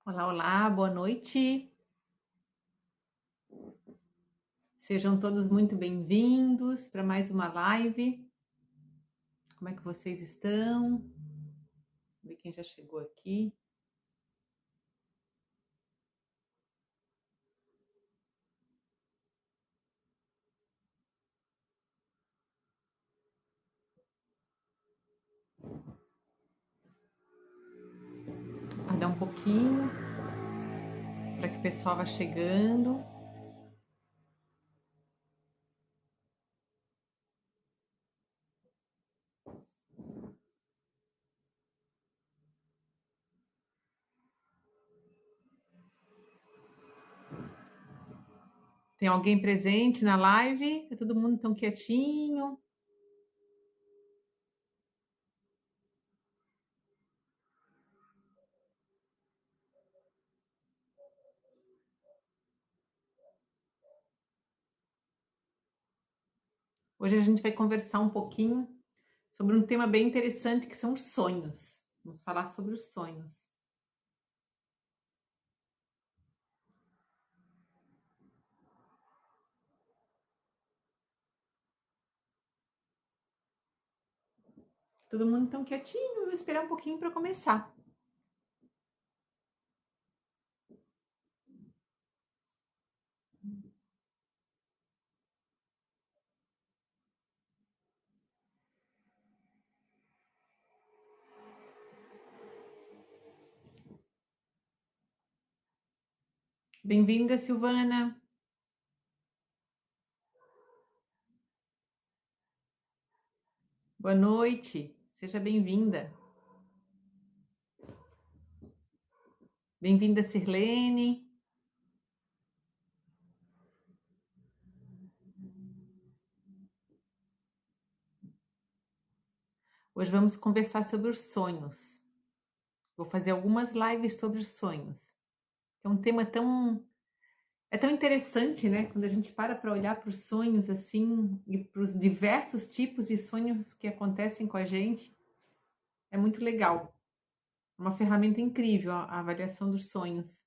Olá, olá, boa noite. Sejam todos muito bem-vindos para mais uma live. Como é que vocês estão? Vamos ver quem já chegou aqui. Aguardar um pouquinho para que o pessoal vá chegando. Tem alguém presente na live? Tá todo mundo tão quietinho? Hoje a gente vai conversar um pouquinho sobre um tema bem interessante que são os sonhos. Vamos falar sobre os sonhos. Todo mundo tão quietinho? Vou esperar um pouquinho para começar. Bem-vinda, Silvana. Boa noite. Seja bem-vinda. Bem-vinda, Sirlene. Hoje vamos conversar sobre os sonhos. Vou fazer algumas lives sobre os sonhos. É um tema tão interessante, né? Quando a gente para olhar para os sonhos assim e para os diversos tipos de sonhos que acontecem com a gente, é muito legal. É uma ferramenta incrível a avaliação dos sonhos.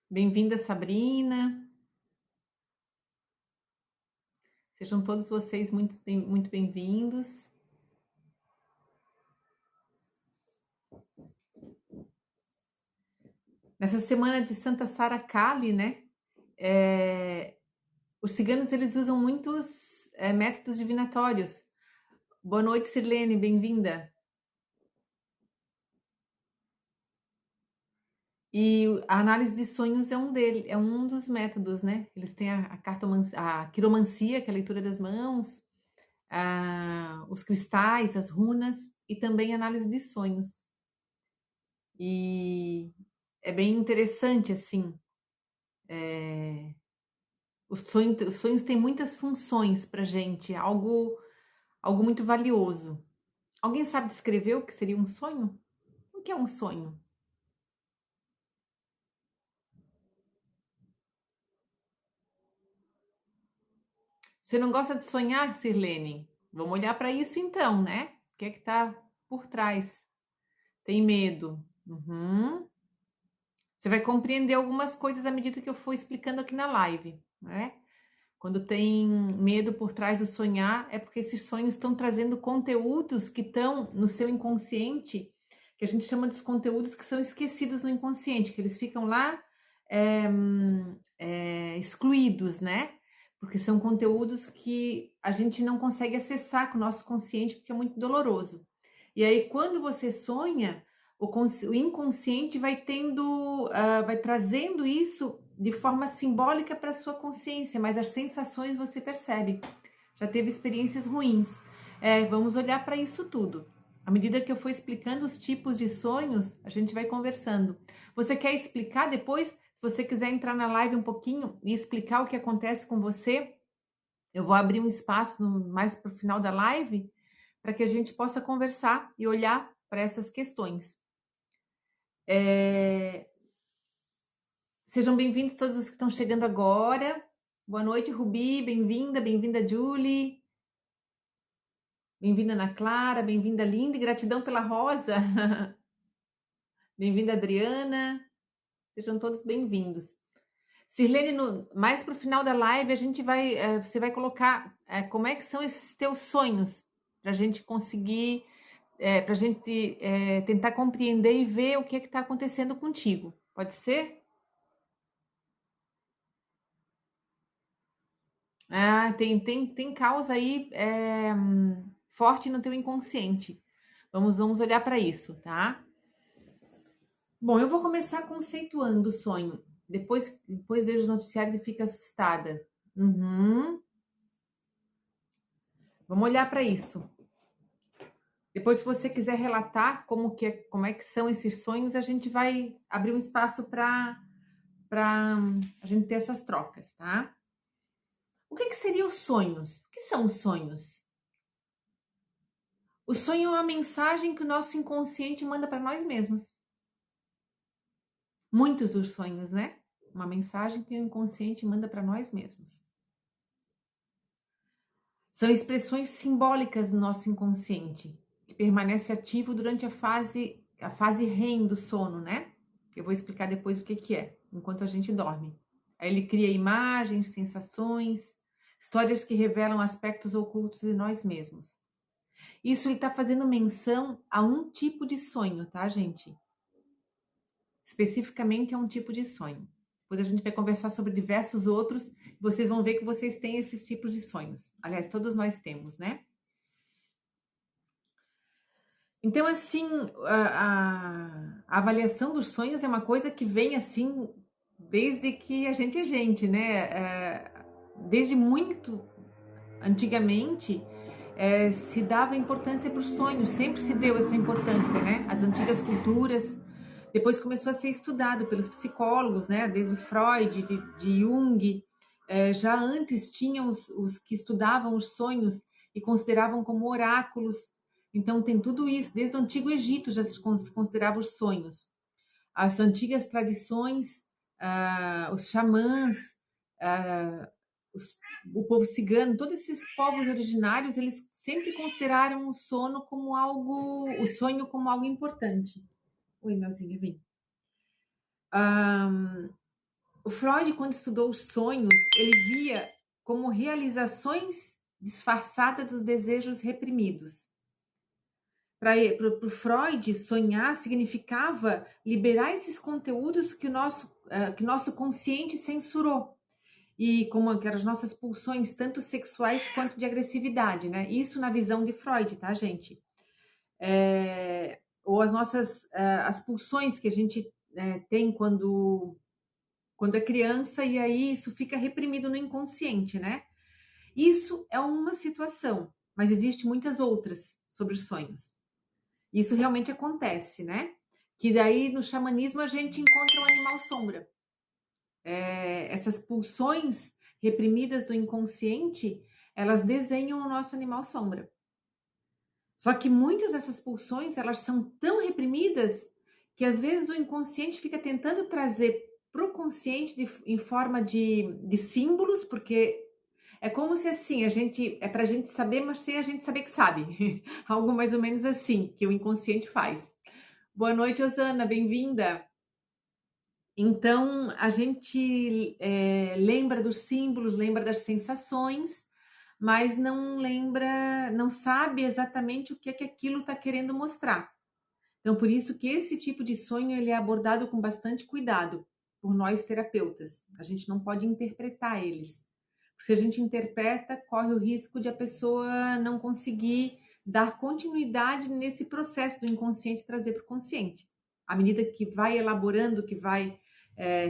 Bem-vinda, Sabrina. Sejam todos vocês muito bem-vindos. Nessa semana de Santa Sara Kali, né? Os ciganos eles usam muitos métodos divinatórios. Boa noite, Sirlene, bem-vinda. E a análise de sonhos é um dos métodos, né? Eles têm a quiromancia, que é a leitura das mãos, os cristais, as runas e também a análise de sonhos. E é bem interessante, assim. Os sonhos têm muitas funções para gente, algo muito valioso. Alguém sabe descrever o que seria um sonho? O que é um sonho? Você não gosta de sonhar, Sirlene? Vamos olhar para isso então, né? O que é que está por trás? Tem medo. Uhum. Você vai compreender algumas coisas à medida que eu for explicando aqui na live, né? Quando tem medo por trás do sonhar, é porque esses sonhos estão trazendo conteúdos que estão no seu inconsciente, que a gente chama dos conteúdos que são esquecidos no inconsciente, que eles ficam lá excluídos, né? Porque são conteúdos que a gente não consegue acessar com o nosso consciente porque é muito doloroso. E aí, quando você sonha, o inconsciente vai vai trazendo isso de forma simbólica para a sua consciência, mas as sensações você percebe. Já teve experiências ruins. Vamos olhar para isso tudo. À medida que eu for explicando os tipos de sonhos, a gente vai conversando. Você quer explicar depois? Se você quiser entrar na live um pouquinho e explicar o que acontece com você, eu vou abrir um espaço mais para o final da live para que a gente possa conversar e olhar para essas questões. Sejam bem-vindos todos os que estão chegando agora. Boa noite, Rubi. Bem-vinda, Julie. Bem-vinda, Ana Clara. Bem-vinda, Linda. Gratidão pela rosa. Bem-vinda, Adriana. Sejam todos bem-vindos. Sirlene, mais para o final da live, você vai colocar como é que são esses teus sonhos, para a gente conseguir, para a gente tentar compreender e ver o que é que está acontecendo contigo. Pode ser? Ah, tem causa aí forte no teu inconsciente. Vamos olhar para isso, tá? Bom, eu vou começar conceituando o sonho. Depois vejo os noticiários e fico assustada. Uhum. Vamos olhar para isso. Depois, se você quiser relatar como é que são esses sonhos, a gente vai abrir um espaço para a gente ter essas trocas, tá? O que seriam os sonhos? O que são os sonhos? O sonho é uma mensagem que o nosso inconsciente manda para nós mesmos. Muitos dos sonhos, né? Uma mensagem que o inconsciente manda para nós mesmos. São expressões simbólicas do nosso inconsciente, que permanece ativo durante a fase REM do sono, né? Eu vou explicar depois o que é, enquanto a gente dorme. Aí ele cria imagens, sensações, histórias que revelam aspectos ocultos de nós mesmos. Isso ele está fazendo menção a um tipo de sonho, tá, gente? Especificamente a um tipo de sonho. Depois a gente vai conversar sobre diversos outros. Vocês vão ver que vocês têm esses tipos de sonhos. Aliás, todos nós temos, né? Então, assim, a avaliação dos sonhos é uma coisa que vem assim desde que a gente é gente, né? Desde muito antigamente se dava importância para os sonhos, sempre se deu essa importância, né? As antigas culturas. Depois começou a ser estudado pelos psicólogos, né? Desde Freud, de Jung. Já antes tinham os que estudavam os sonhos e consideravam como oráculos. Então tem tudo isso. Desde o Antigo Egito já se considerava os sonhos. As antigas tradições, os xamãs, ah, o povo cigano, todos esses povos originários, eles sempre consideraram o sonho como algo importante. Oi, Melzinha, vem. O Freud, quando estudou os sonhos, ele via como realizações disfarçadas dos desejos reprimidos. Para o Freud, sonhar significava liberar esses conteúdos que nosso consciente censurou. E como que eram as nossas pulsões, tanto sexuais quanto de agressividade, né? Isso na visão de Freud, tá, gente? Ou as pulsões que a gente tem quando é criança, e aí isso fica reprimido no inconsciente, né? Isso é uma situação, mas existe muitas outras sobre os sonhos. Isso realmente acontece, né? Que daí no xamanismo a gente encontra o animal sombra. Essas pulsões reprimidas do inconsciente, elas desenham o nosso animal sombra. Só que muitas dessas pulsões, elas são tão reprimidas que às vezes o inconsciente fica tentando trazer para o consciente em forma de símbolos, porque é como se assim, é para a gente saber, mas sem a gente saber que sabe. Algo mais ou menos assim que o inconsciente faz. Boa noite, Osana, bem-vinda. Então, a gente lembra dos símbolos, lembra das sensações, mas não lembra, não sabe exatamente o que é que aquilo está querendo mostrar. Então, por isso que esse tipo de sonho ele é abordado com bastante cuidado por nós terapeutas. A gente não pode interpretar eles. Se a gente interpreta, corre o risco de a pessoa não conseguir dar continuidade nesse processo do inconsciente trazer para o consciente. À medida que vai elaborando, que vai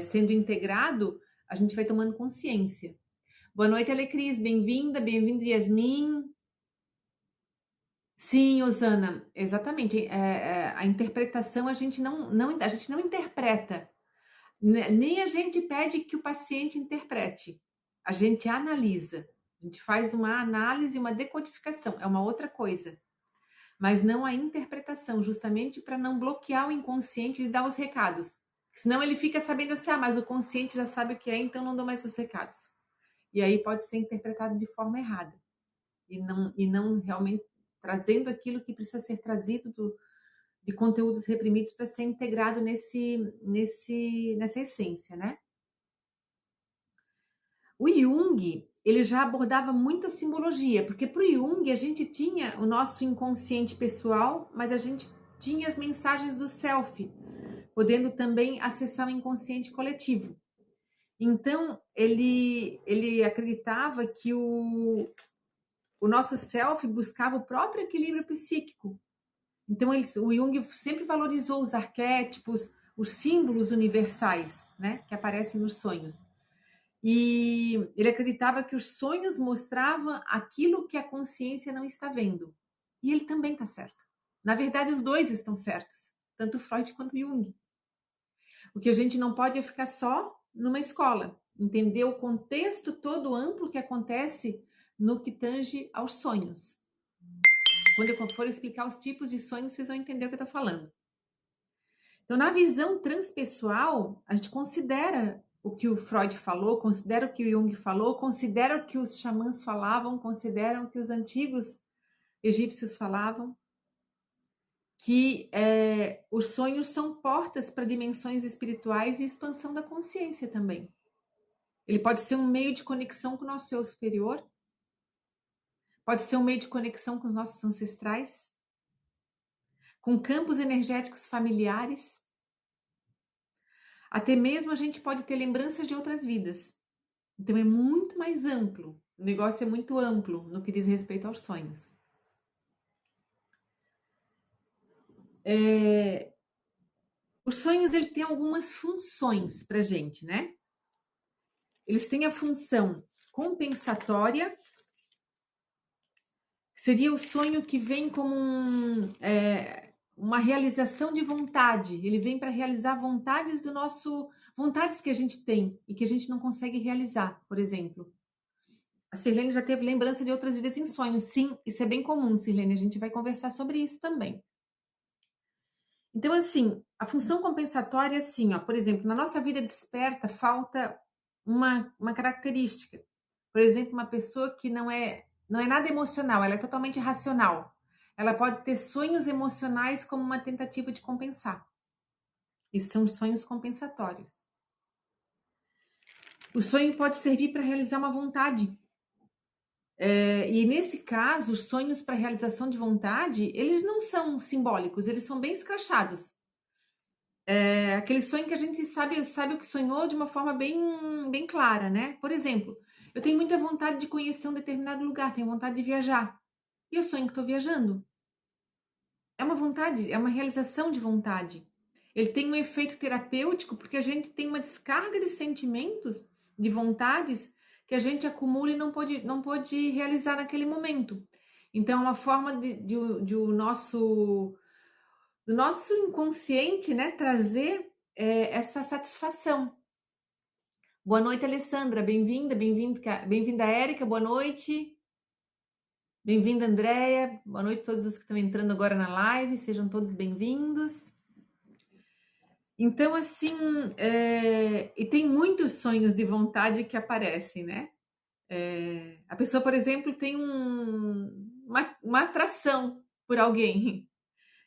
sendo integrado, a gente vai tomando consciência. Boa noite, Alecris, bem-vinda, Yasmin. Sim, Osana, exatamente. A interpretação a gente não interpreta, nem a gente pede que o paciente interprete. A gente analisa, a gente faz uma análise, uma decodificação, é uma outra coisa. Mas não a interpretação, justamente para não bloquear o inconsciente e dar os recados. Senão ele fica sabendo assim, mas o consciente já sabe o que é, então não dou mais os recados. e aí pode ser interpretado de forma errada, e não realmente trazendo aquilo que precisa ser trazido de conteúdos reprimidos para ser integrado nessa essência, né? O Jung, ele já abordava muito a simbologia, porque para o Jung a gente tinha o nosso inconsciente pessoal, mas a gente tinha as mensagens do self, podendo também acessar o inconsciente coletivo. Então, ele acreditava que o nosso self buscava o próprio equilíbrio psíquico. Então, o Jung sempre valorizou os arquétipos, os símbolos universais, né, que aparecem nos sonhos. E ele acreditava que os sonhos mostravam aquilo que a consciência não está vendo. E ele também está certo. Na verdade, os dois estão certos, tanto Freud quanto Jung. O que a gente não pode é ficar só numa escola, entender o contexto todo amplo que acontece no que tange aos sonhos. Quando eu for explicar os tipos de sonhos, vocês vão entender o que eu estou falando. Então, na visão transpessoal, a gente considera o que o Freud falou, considera o que o Jung falou, considera o que os xamãs falavam, consideram o que os antigos egípcios falavam, que os sonhos são portas para dimensões espirituais e expansão da consciência também. Ele pode ser um meio de conexão com o nosso eu superior, pode ser um meio de conexão com os nossos ancestrais, com campos energéticos familiares. Até mesmo a gente pode ter lembranças de outras vidas. Então é muito mais amplo. O negócio é muito amplo no que diz respeito aos sonhos. Os sonhos ele tem algumas funções para gente, né? Eles têm a função compensatória, que seria o sonho que vem como uma realização de vontade. Ele vem para realizar vontades vontades que a gente tem e que a gente não consegue realizar, por exemplo. A Sirlene já teve lembrança de outras vidas em sonhos. Sim, isso é bem comum, Sirlene. A gente vai conversar sobre isso também. Então, assim, a função compensatória é assim, ó, por exemplo, na nossa vida desperta falta uma característica. Por exemplo, uma pessoa que não é nada emocional, ela é totalmente racional. Ela pode ter sonhos emocionais como uma tentativa de compensar. E são os sonhos compensatórios. O sonho pode servir para realizar uma vontade. E nesse caso, os sonhos para realização de vontade, eles não são simbólicos, eles são bem escrachados. Aquele sonho que a gente sabe o que sonhou de uma forma bem clara, né? Por exemplo, eu tenho muita vontade de conhecer um determinado lugar, tenho vontade de viajar. E eu sonho que estou viajando. É uma vontade, é uma realização de vontade. Ele tem um efeito terapêutico porque a gente tem uma descarga de sentimentos, de vontades que a gente acumula e não pode realizar naquele momento. Então, é uma forma do nosso inconsciente, né, trazer essa satisfação. Boa noite, Alessandra, bem-vinda, Érica, boa noite. Bem-vinda, Andréia. Boa noite a todos os que estão entrando agora na live. Sejam todos bem-vindos. Então, assim, e tem muitos sonhos de vontade que aparecem, né? A pessoa, por exemplo, tem uma atração por alguém,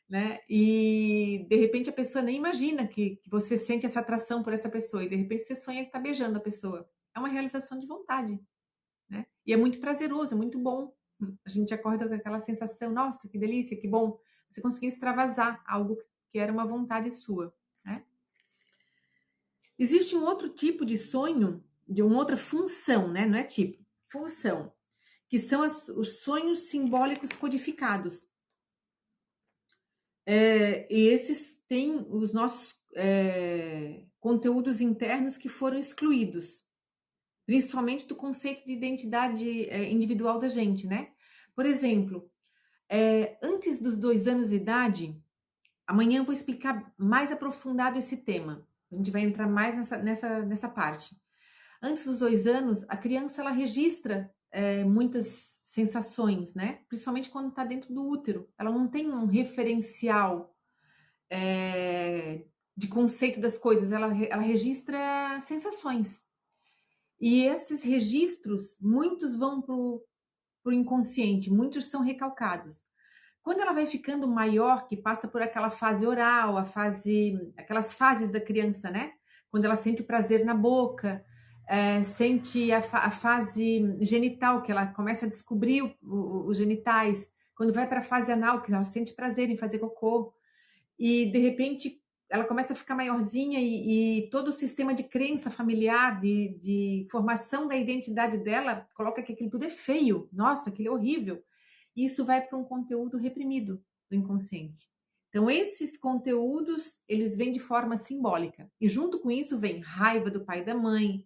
né? E, de repente, a pessoa nem imagina que você sente essa atração por essa pessoa. E, de repente, você sonha que está beijando a pessoa. É uma realização de vontade, né? E é muito prazeroso, é muito bom. A gente acorda com aquela sensação, nossa, que delícia, que bom. Você conseguiu extravasar algo que era uma vontade sua, né? Existe um outro tipo de sonho, de uma outra função, né? Não é tipo, função, que são os sonhos simbólicos codificados. E esses têm os nossos conteúdos internos que foram excluídos, principalmente do conceito de identidade individual da gente, né? Por exemplo, antes dos 2 anos de idade, amanhã eu vou explicar mais aprofundado esse tema. A gente vai entrar mais nessa parte. Antes dos 2 anos, a criança ela registra muitas sensações, né? Principalmente quando está dentro do útero. Ela não tem um referencial de conceito das coisas, ela registra sensações. E esses registros, muitos vão para o inconsciente, muitos são recalcados. Quando ela vai ficando maior, que passa por aquela fase oral, aquelas fases da criança, né? Quando ela sente prazer na boca, sente a fase genital, que ela começa a descobrir os genitais. Quando vai para a fase anal, que ela sente prazer em fazer cocô. E, de repente, ela começa a ficar maiorzinha e todo o sistema de crença familiar, de formação da identidade dela, coloca que aquilo tudo é feio. Nossa, aquilo é horrível. E isso vai para um conteúdo reprimido do inconsciente. Então, esses conteúdos, eles vêm de forma simbólica. E junto com isso vem raiva do pai e da mãe,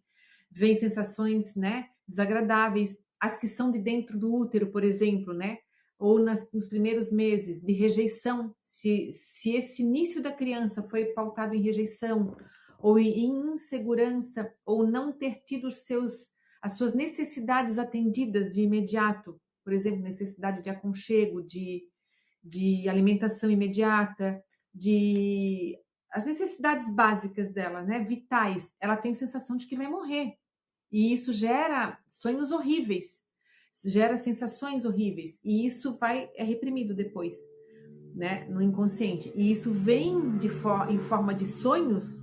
vem sensações, né, desagradáveis, as que são de dentro do útero, por exemplo, né? Ou nos primeiros meses de rejeição, se esse início da criança foi pautado em rejeição, ou em insegurança, ou não ter tido as suas necessidades atendidas de imediato, por exemplo, necessidade de aconchego, de alimentação imediata, de as necessidades básicas dela, né, vitais, ela tem sensação de que vai morrer. E isso gera sonhos horríveis, gera sensações horríveis, e isso é reprimido depois, né, no inconsciente. E isso vem em forma de sonhos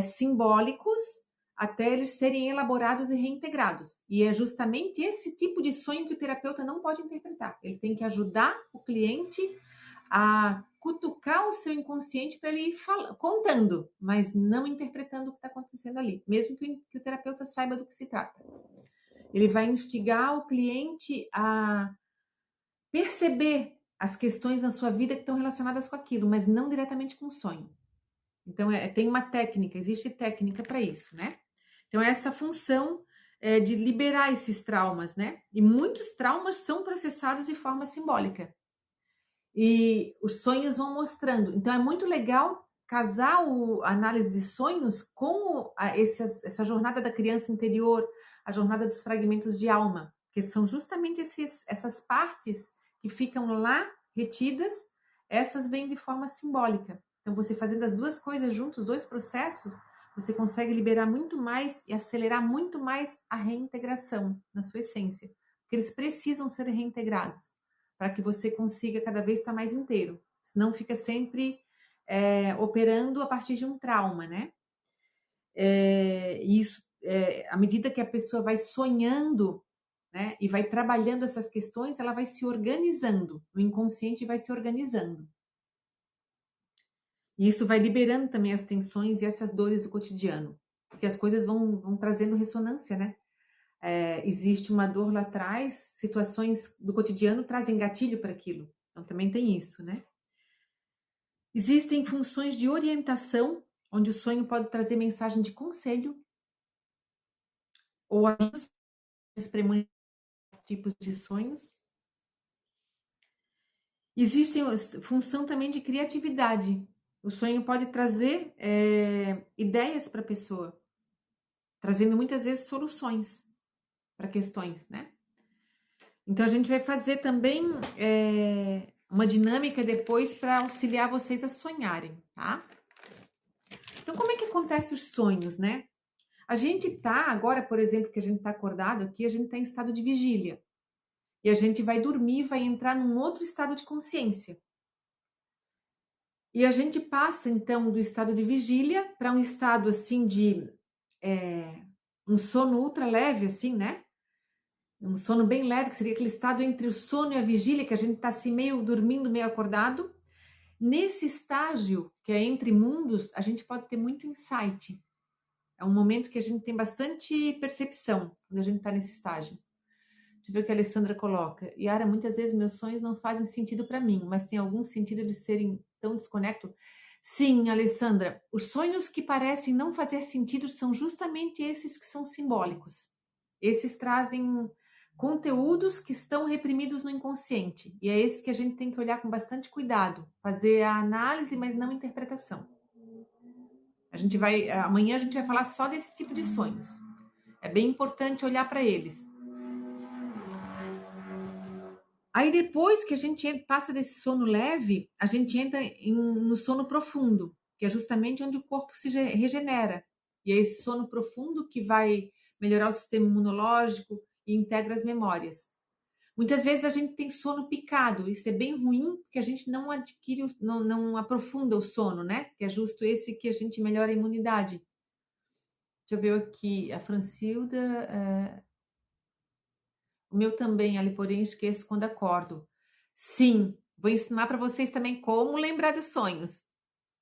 simbólicos até eles serem elaborados e reintegrados. E é justamente esse tipo de sonho que o terapeuta não pode interpretar. Ele tem que ajudar o cliente a cutucar o seu inconsciente para ele ir contando, mas não interpretando o que está acontecendo ali, mesmo que o terapeuta saiba do que se trata. Ele vai instigar o cliente a perceber as questões na sua vida que estão relacionadas com aquilo, mas não diretamente com o sonho. Então, tem uma técnica, existe técnica para isso, né? Então, essa função de liberar esses traumas, né? E muitos traumas são processados de forma simbólica. E os sonhos vão mostrando. Então, é muito legal casar a análise de sonhos com essa jornada da criança interior, a jornada dos fragmentos de alma, que são justamente essas partes que ficam lá retidas, essas vêm de forma simbólica. Então, você fazendo as duas coisas juntos, os dois processos, você consegue liberar muito mais e acelerar muito mais a reintegração na sua essência, porque eles precisam ser reintegrados para que você consiga cada vez estar mais inteiro. Senão fica sempre operando a partir de um trauma, né? Isso, à medida que a pessoa vai sonhando, né, e vai trabalhando essas questões, ela vai se organizando, o inconsciente vai se organizando. E isso vai liberando também as tensões e essas dores do cotidiano, porque as coisas vão trazendo ressonância, né? Existe uma dor lá atrás, situações do cotidiano trazem gatilho para aquilo. Então também tem isso, né? Existem funções de orientação, onde o sonho pode trazer mensagem de conselho ou avisos premonitórios, tipos de sonhos. Existe função também de criatividade. O sonho pode trazer ideias para a pessoa, trazendo muitas vezes soluções para questões, né? Então a gente vai fazer também uma dinâmica depois para auxiliar vocês a sonharem, tá? Então como é que acontece os sonhos, né? A gente tá, agora, por exemplo, que a gente tá acordado aqui, a gente tá em estado de vigília. E a gente vai dormir, vai entrar num outro estado de consciência. E a gente passa, então, do estado de vigília para um estado, assim, de um sono ultra leve, assim, né? Um sono bem leve, que seria aquele estado entre o sono e a vigília, que a gente tá assim, meio dormindo, meio acordado. Nesse estágio, que é entre mundos, a gente pode ter muito insight. É um momento que a gente tem bastante percepção, quando a gente está nesse estágio. Deixa eu ver o que a Alessandra coloca. Yara, muitas vezes meus sonhos não fazem sentido para mim, mas tem algum sentido de serem tão desconectos? Sim, Alessandra, os sonhos que parecem não fazer sentido são justamente esses que são simbólicos. Esses trazem conteúdos que estão reprimidos no inconsciente. E é esse que a gente tem que olhar com bastante cuidado, fazer a análise, mas não a interpretação. Amanhã a gente vai falar só desse tipo de sonhos. É bem importante olhar para eles. Aí depois que a gente passa desse sono leve, a gente entra no sono profundo, que é justamente onde o corpo se regenera. E é esse sono profundo que vai melhorar o sistema imunológico e integra as memórias. Muitas vezes a gente tem sono picado, isso é bem ruim, porque a gente não adquire, não aprofunda o sono, né? Que é justo esse que a gente melhora a imunidade. Deixa eu ver aqui, a Francilda, o meu também, ali, porém esqueço quando acordo. Sim, vou ensinar para vocês também como lembrar dos sonhos.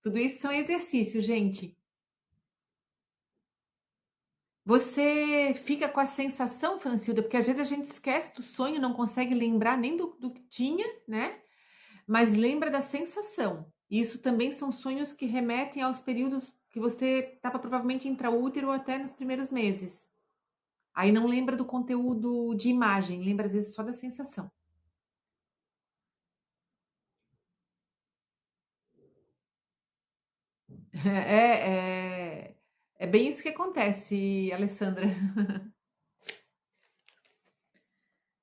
Tudo isso são exercícios, gente. Você fica com a sensação, Francilda, porque às vezes a gente esquece do sonho, não consegue lembrar nem do que tinha, né? Mas lembra da sensação. Isso também são sonhos que remetem aos períodos que você estava provavelmente intraútero ou até nos primeiros meses. Aí não lembra do conteúdo de imagem, lembra às vezes só da sensação. É bem isso que acontece, Alessandra.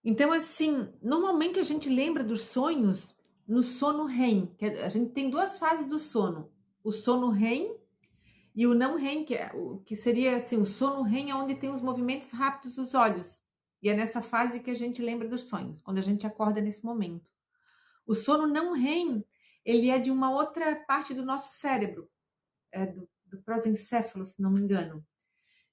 Então, assim, normalmente a gente lembra dos sonhos no sono REM. A gente tem duas fases do sono. O sono REM e o não REM, que seria assim, o sono REM é onde tem os movimentos rápidos dos olhos. E é nessa fase que a gente lembra dos sonhos, quando a gente acorda nesse momento. O sono não REM, ele é de uma outra parte do nosso cérebro, do prosencéfalo, se não me engano.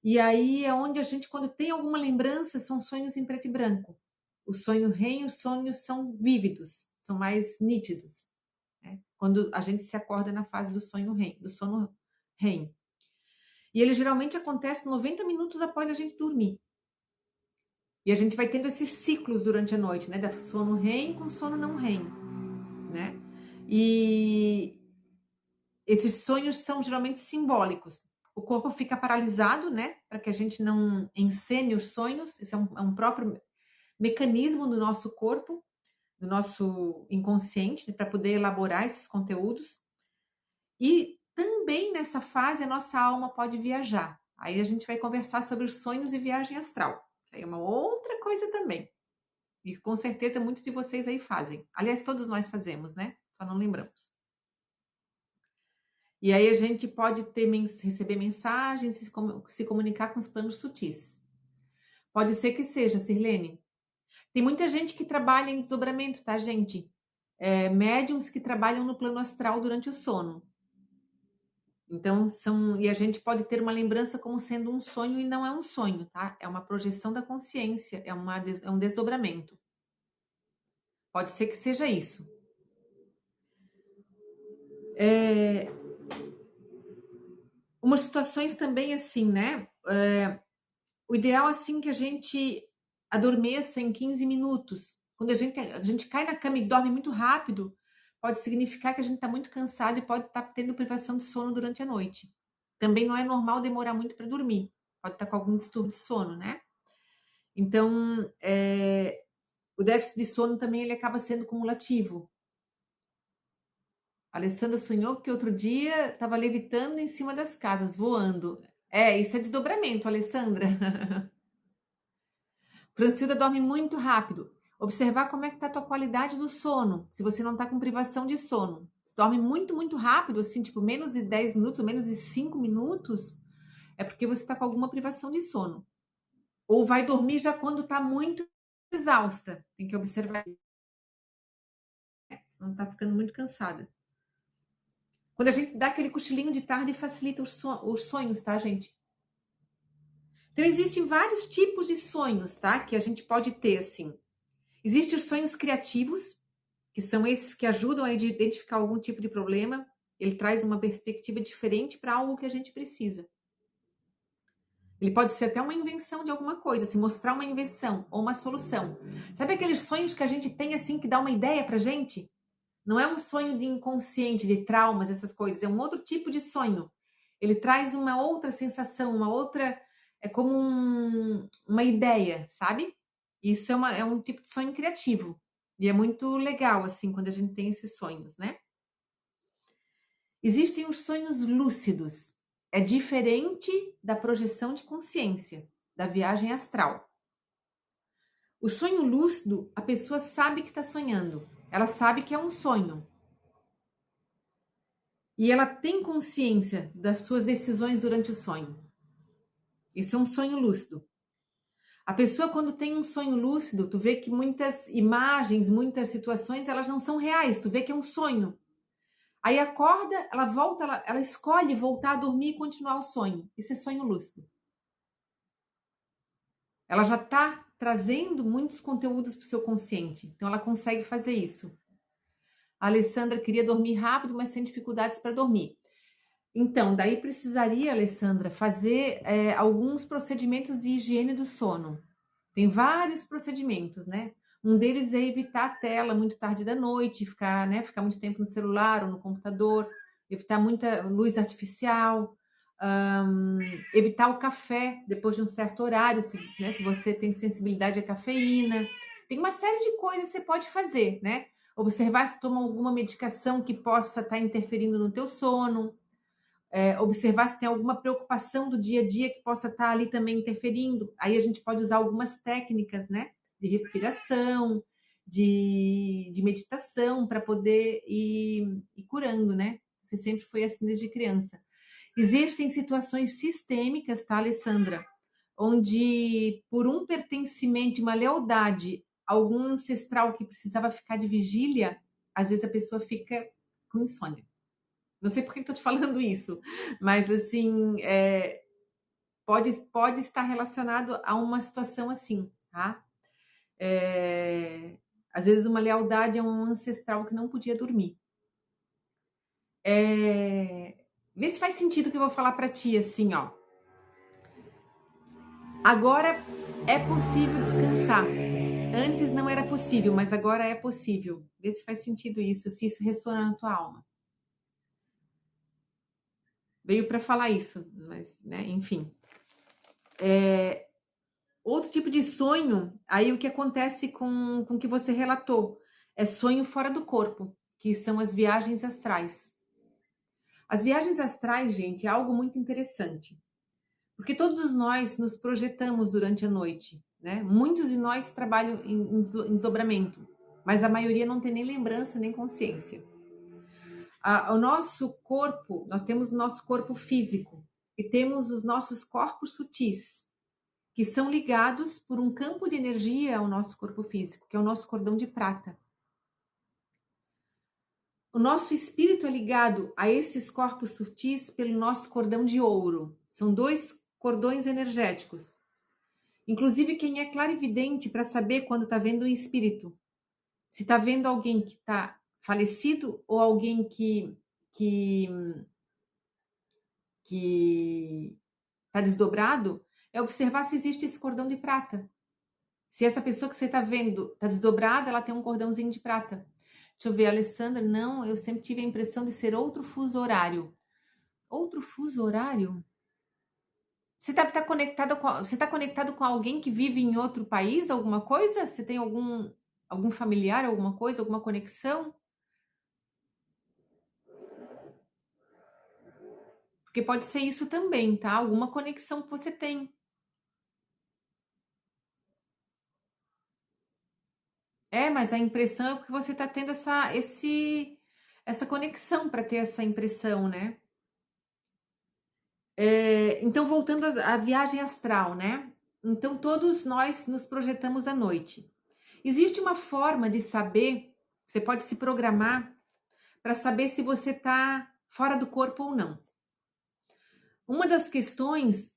E aí é onde a gente, quando tem alguma lembrança, são sonhos em preto e branco. O sonho REM, os sonhos são vívidos, são mais nítidos, né? Quando a gente se acorda na fase do sonho REM, do sono REM. E ele geralmente acontece 90 minutos após a gente dormir. E a gente vai tendo esses ciclos durante a noite, né? Da sono REM com sono não REM, né? E esses sonhos são geralmente simbólicos. O corpo fica paralisado, né? Para que a gente não encene os sonhos. Isso é um próprio mecanismo do nosso corpo, do nosso inconsciente, né? Para poder elaborar esses conteúdos. E também nessa fase a nossa alma pode viajar. Aí a gente vai conversar sobre os sonhos e viagem astral. Aí é uma outra coisa também. E com certeza muitos de vocês aí fazem. Aliás, todos nós fazemos, né? Só não lembramos. E aí a gente pode receber mensagens, se comunicar com os planos sutis. Pode ser que seja, Sirlene. Tem muita gente que trabalha em desdobramento, tá, gente? Médiums que trabalham no plano astral durante o sono. Então, e a gente pode ter uma lembrança como sendo um sonho e não é um sonho, tá? É uma projeção da consciência, é um desdobramento. Pode ser que seja isso. Umas situações também assim, né? O ideal assim que a gente adormeça em 15 minutos. Quando a gente cai na cama e dorme muito rápido, pode significar que a gente está muito cansado e pode estar tendo privação de sono durante a noite. Também não é normal demorar muito para dormir. Pode estar com algum distúrbio de sono, né? Então, o déficit de sono também ele acaba sendo cumulativo. A Alessandra sonhou que outro dia estava levitando em cima das casas, voando. Isso é desdobramento, Alessandra. Francilda dorme muito rápido. Observar como é que está a tua qualidade do sono, se você não está com privação de sono. Se dorme muito, muito rápido, assim, tipo menos de 10 minutos ou menos de 5 minutos, é porque você está com alguma privação de sono. Ou vai dormir já quando está muito exausta. Tem que observar. Senão está ficando muito cansada. Quando a gente dá aquele cochilinho de tarde, facilita os sonhos, tá, gente? Então, existem vários tipos de sonhos, tá? Que a gente pode ter, assim. Existem os sonhos criativos, que são esses que ajudam a identificar algum tipo de problema. Ele traz uma perspectiva diferente para algo que a gente precisa. Ele pode ser até uma invenção de alguma coisa, se mostrar uma invenção ou uma solução. Sabe aqueles sonhos que a gente tem assim que dá uma ideia pra gente? Não é um sonho de inconsciente, de traumas, essas coisas. É um outro tipo de sonho. Ele traz uma outra sensação, uma outra. É como uma ideia, sabe? Isso é um tipo de sonho criativo. E é muito legal, assim, quando a gente tem esses sonhos, né? Existem os sonhos lúcidos. É diferente da projeção de consciência, da viagem astral. O sonho lúcido, a pessoa sabe que está sonhando. Ela sabe que é um sonho. E ela tem consciência das suas decisões durante o sonho. Isso é um sonho lúcido. A pessoa, quando tem um sonho lúcido, tu vê que muitas imagens, muitas situações, elas não são reais, tu vê que é um sonho. Aí acorda, ela volta, ela escolhe voltar a dormir e continuar o sonho. Isso é sonho lúcido. Ela já está trazendo muitos conteúdos para o seu consciente, então ela consegue fazer isso. A Alessandra queria dormir rápido, mas tem dificuldades para dormir. Então, daí precisaria, Alessandra, fazer alguns procedimentos de higiene do sono. Tem vários procedimentos, né? Um deles é evitar a tela muito tarde da noite, ficar muito tempo no celular ou no computador, evitar muita luz artificial, evitar o café depois de um certo horário, se você tem sensibilidade à cafeína. Tem uma série de coisas que você pode fazer, né? Observar se toma alguma medicação que possa estar interferindo no teu sono, observar se tem alguma preocupação do dia a dia que possa estar ali também interferindo. Aí a gente pode usar algumas técnicas, né? De respiração, de meditação, para poder ir curando, né? Você sempre foi assim desde criança. Existem situações sistêmicas, tá, Alessandra? Onde, por um pertencimento, uma lealdade a algum ancestral que precisava ficar de vigília, às vezes a pessoa fica com insônia. Não sei por que estou te falando isso, mas assim, pode estar relacionado a uma situação assim, tá? É, às vezes uma lealdade a um ancestral que não podia dormir. Vê se faz sentido o que eu vou falar para ti, assim, ó. Agora é possível descansar. Antes não era possível, mas agora é possível. Vê se faz sentido isso, se isso ressona na tua alma. Veio para falar isso, mas, né, enfim. Outro tipo de sonho, aí o que acontece com o que você relatou, é sonho fora do corpo, que são as viagens astrais. As viagens astrais, gente, é algo muito interessante, porque todos nós nos projetamos durante a noite, né? Muitos de nós trabalham em desdobramento, mas a maioria não tem nem lembrança nem consciência. O nosso corpo, nós temos o nosso corpo físico e temos os nossos corpos sutis, que são ligados por um campo de energia ao nosso corpo físico, que é o nosso cordão de prata. O nosso espírito é ligado a esses corpos sutis pelo nosso cordão de ouro. São dois cordões energéticos. Inclusive, quem é clarividente para saber quando está vendo um espírito, se está vendo alguém que está falecido ou alguém que está desdobrado, é observar se existe esse cordão de prata. Se essa pessoa que você está vendo está desdobrada, ela tem um cordãozinho de prata. Deixa eu ver, Alessandra. Não, eu sempre tive a impressão de ser outro fuso horário. Outro fuso horário? Você está conectado você tá conectado com alguém que vive em outro país, alguma coisa? Você tem algum familiar, alguma coisa, alguma conexão? Porque pode ser isso também, tá? Alguma conexão que você tem. Mas a impressão é que você está tendo essa conexão para ter essa impressão, né? Então, voltando à viagem astral, né? Então, todos nós nos projetamos à noite. Existe uma forma de saber, você pode se programar para saber se você está fora do corpo ou não. Uma das questões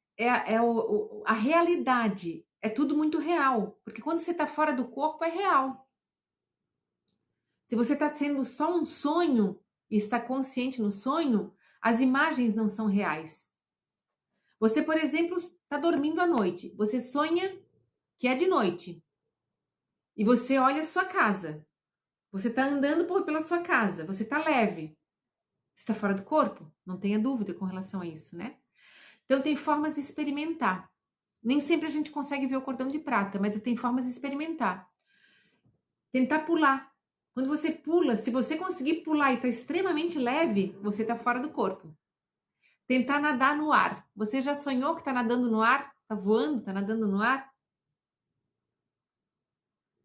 a realidade. É tudo muito real, porque quando você está fora do corpo é real. Se você está sendo só um sonho e está consciente no sonho, as imagens não são reais. Você, por exemplo, está dormindo à noite. Você sonha que é de noite. E você olha a sua casa. Você está andando pela sua casa. Você está leve. Você está fora do corpo? Não tenha dúvida com relação a isso, né? Então, tem formas de experimentar. Nem sempre a gente consegue ver o cordão de prata, mas tem formas de experimentar. Tentar pular. Quando você pula, se você conseguir pular e está extremamente leve, você está fora do corpo. Tentar nadar no ar. Você já sonhou que está nadando no ar? Está voando, está nadando no ar?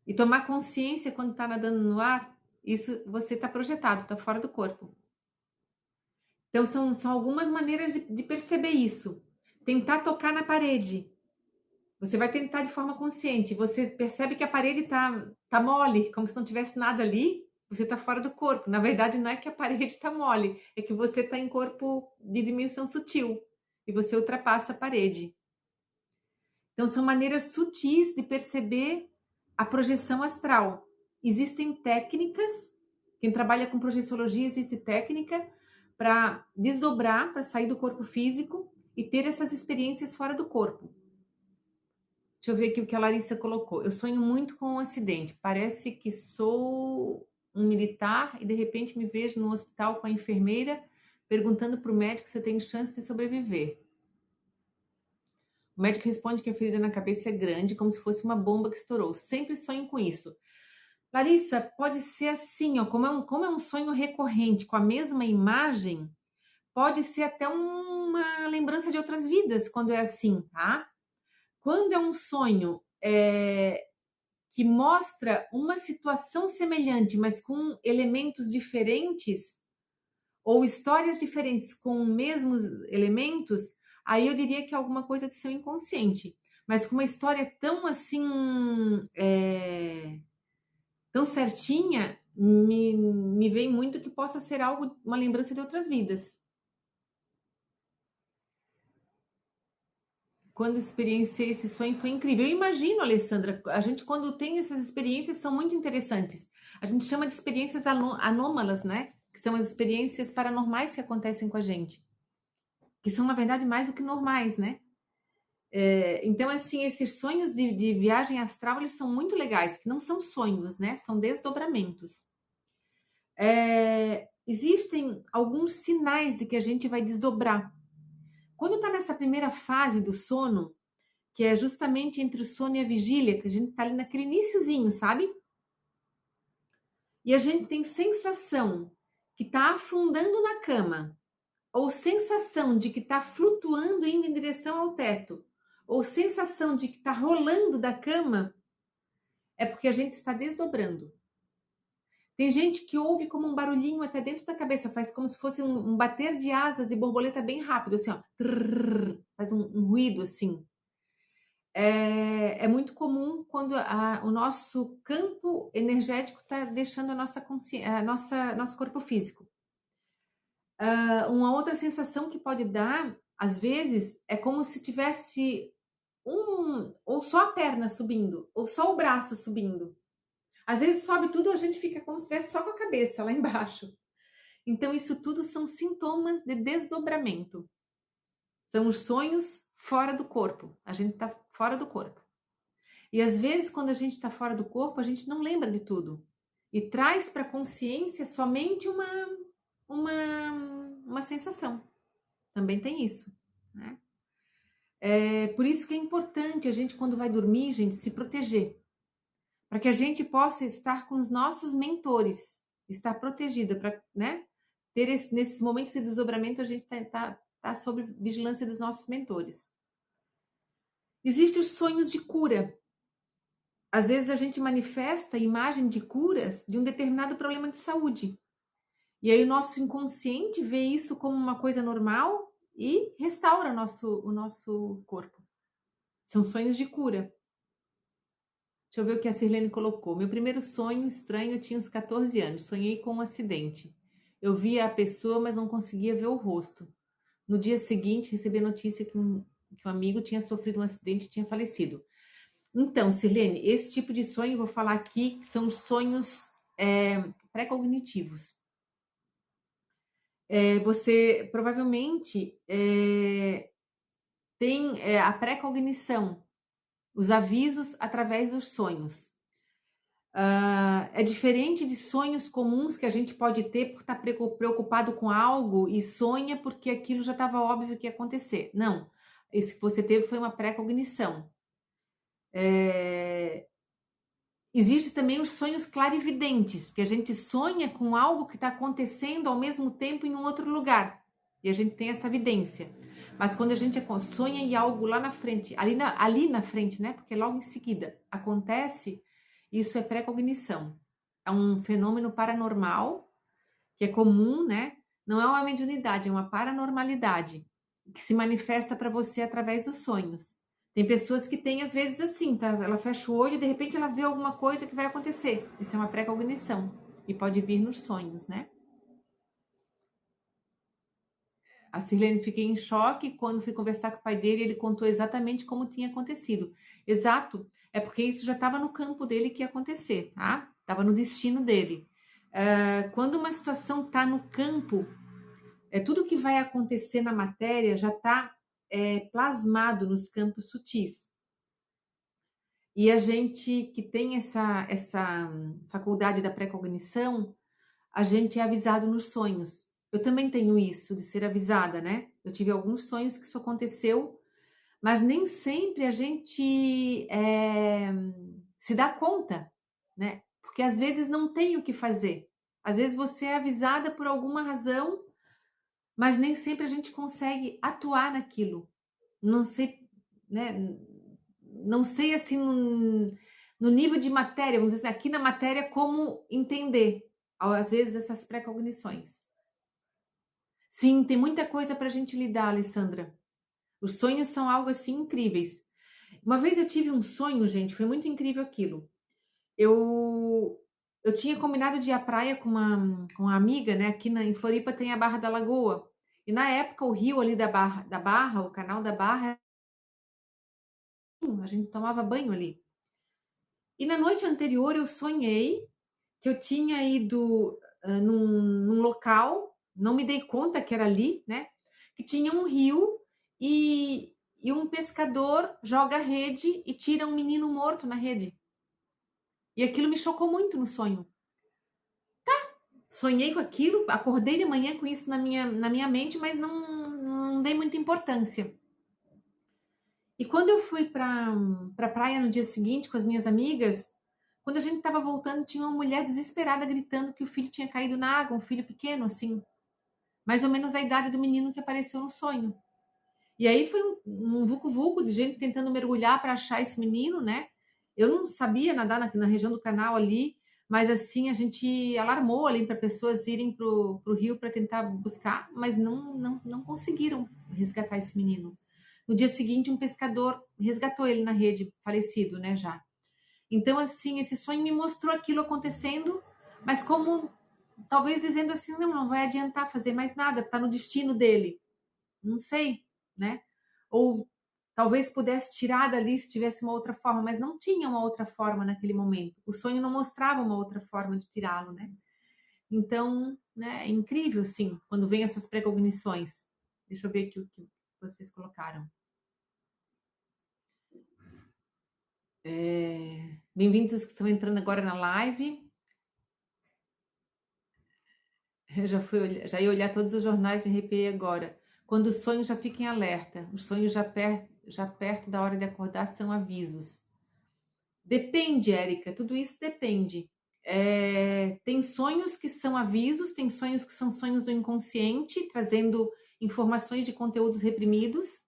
E tomar consciência quando está nadando no ar, isso você está projetado, está fora do corpo. Então, são algumas maneiras de perceber isso. tentar tocar na parede. Você vai tentar de forma consciente. Você percebe que a parede tá mole, como se não tivesse nada ali. Você está fora do corpo. Na verdade, não é que a parede está mole, é que você está em corpo de dimensão sutil e você ultrapassa a parede. Então, são maneiras sutis de perceber a projeção astral. Existem técnicas, quem trabalha com projeciologia, existe técnica para desdobrar, para sair do corpo físico e ter essas experiências fora do corpo. Deixa eu ver aqui o que a Larissa colocou. Eu sonho muito com um acidente. Parece que sou um militar e de repente me vejo no hospital com a enfermeira perguntando para o médico se eu tenho chance de sobreviver. O médico responde que a ferida na cabeça é grande, como se fosse uma bomba que estourou. Sempre sonho com isso. Larissa, pode ser assim, ó, como é um sonho recorrente, com a mesma imagem, pode ser até uma lembrança de outras vidas, quando é assim, tá? Quando é um sonho que mostra uma situação semelhante, mas com elementos diferentes, ou histórias diferentes com os mesmos elementos, aí eu diria que é alguma coisa de seu inconsciente. Mas com uma história tão assim, tão certinha, me vem muito que possa ser algo, uma lembrança de outras vidas. Quando experienciei esse sonho foi incrível. Eu imagino, Alessandra, a gente quando tem essas experiências são muito interessantes. A gente chama de experiências anômalas, né? Que são as experiências paranormais que acontecem com a gente, que são na verdade mais do que normais, né? Então, assim, esses sonhos de viagem astral, eles são muito legais, que não são sonhos, né? São desdobramentos. Existem alguns sinais de que a gente vai desdobrar. Quando está nessa primeira fase do sono, que é justamente entre o sono e a vigília, que a gente está ali naquele iniciozinho, sabe? E a gente tem sensação que está afundando na cama, ou sensação de que está flutuando indo em direção ao teto, ou sensação de que está rolando da cama, é porque a gente está desdobrando. Tem gente que ouve como um barulhinho até dentro da cabeça, faz como se fosse um bater de asas de borboleta bem rápido, assim, ó, trrr, faz um ruído assim. É muito comum quando o nosso campo energético está deixando a nossa consciência, nosso corpo físico. Uma outra sensação que pode dar, às vezes, é como se tivesse ou só a perna subindo, ou só o braço subindo. Às vezes sobe tudo, a gente fica como se estivesse só com a cabeça lá embaixo. Então, isso tudo são sintomas de desdobramento. São os sonhos fora do corpo. A gente está fora do corpo. E às vezes, quando a gente está fora do corpo, a gente não lembra de tudo. E traz para a consciência somente uma sensação. Também tem isso, né? Por isso que é importante a gente, quando vai dormir, gente, se proteger. Para que a gente possa estar com os nossos mentores, estar protegida, para, né, ter nesses momentos de desdobramento, a gente tá sob vigilância dos nossos mentores. Existem os sonhos de cura. Às vezes a gente manifesta a imagem de curas de um determinado problema de saúde. E aí o nosso inconsciente vê isso como uma coisa normal e restaura o nosso corpo. São sonhos de cura. Deixa eu ver o que a Sirlene colocou. Meu primeiro sonho estranho, eu tinha uns 14 anos. Sonhei com um acidente. Eu via a pessoa, mas não conseguia ver o rosto. No dia seguinte, recebi a notícia que um amigo tinha sofrido um acidente e tinha falecido. Então, Sirlene, esse tipo de sonho, eu vou falar aqui, são os sonhos pré-cognitivos. Você provavelmente tem a pré-cognição, os avisos através dos sonhos. É diferente de sonhos comuns que a gente pode ter por estar preocupado com algo e sonha porque aquilo já estava óbvio que ia acontecer. Não, esse que você teve foi uma pré-cognição. Existe também os sonhos clarividentes, que a gente sonha com algo que está acontecendo ao mesmo tempo em um outro lugar. E a gente tem essa evidência. Mas quando a gente sonha em algo lá na frente, ali na frente, né? Porque logo em seguida acontece, isso é pré-cognição. É um fenômeno paranormal, que é comum, né? Não é uma mediunidade, é uma paranormalidade. que se manifesta para você através dos sonhos. Tem pessoas que têm, às vezes, assim, tá? Ela fecha o olho e de repente ela vê alguma coisa que vai acontecer. Isso é uma pré-cognição e pode vir nos sonhos, né? A Sirlene, fiquei em choque quando fui conversar com o pai dele, ele contou exatamente como tinha acontecido. Exato, é porque isso já estava no campo dele que ia acontecer, tá? Estava no destino dele. Quando uma situação está no campo, tudo que vai acontecer na matéria já está plasmado nos campos sutis. E a gente que tem essa faculdade da pré-cognição, a gente é avisado nos sonhos. Eu também tenho isso, de ser avisada, né? Eu tive alguns sonhos que isso aconteceu, mas nem sempre a gente se dá conta, né? Porque às vezes não tem o que fazer. Às vezes você é avisada por alguma razão, mas nem sempre a gente consegue atuar naquilo. Não sei, né? Não sei assim no nível de matéria, vamos dizer assim, aqui na matéria, como entender, às vezes, essas pré-cognições. Sim, tem muita coisa para a gente lidar, Alessandra. Os sonhos são algo assim incríveis. Uma vez eu tive um sonho, gente, foi muito incrível aquilo. Eu eu tinha combinado de ir à praia com uma amiga, né? Aqui em Floripa tem a Barra da Lagoa. E na época o rio ali da Barra, o canal da Barra, a gente tomava banho ali. E na noite anterior eu sonhei que eu tinha ido num local, não me dei conta que era ali, né? Que tinha um rio e um pescador joga a rede e tira um menino morto na rede. E aquilo me chocou muito no sonho. Sonhei com aquilo, acordei de manhã com isso na minha mente, mas não dei muita importância. E quando eu fui para a praia no dia seguinte com as minhas amigas, quando a gente estava voltando, tinha uma mulher desesperada gritando que o filho tinha caído na água, um filho pequeno, assim, mais ou menos a idade do menino que apareceu no sonho. E aí foi um vucu-vucu de gente tentando mergulhar para achar esse menino, né? Eu não sabia nadar na região do canal ali, mas assim a gente alarmou ali para pessoas irem pro rio para tentar buscar, mas não conseguiram resgatar esse menino. No dia seguinte, um pescador resgatou ele na rede, falecido, né, já. Então, assim, esse sonho me mostrou aquilo acontecendo, mas como talvez dizendo assim, não vai adiantar fazer mais nada, está no destino dele. Não sei, né? Ou talvez pudesse tirar dali se tivesse uma outra forma, mas não tinha uma outra forma naquele momento. O sonho não mostrava uma outra forma de tirá-lo, né? Então, né, é incrível, sim, quando vem essas precognições. Deixa eu ver aqui o que vocês colocaram. Bem-vindos os que estão entrando agora na live. Eu já ia olhar todos os jornais, me arrepiei agora. Quando os sonhos já ficam em alerta, os sonhos já perto da hora de acordar são avisos. Depende, Érica, tudo isso depende. Tem sonhos que são avisos, tem sonhos que são sonhos do inconsciente, trazendo informações de conteúdos reprimidos.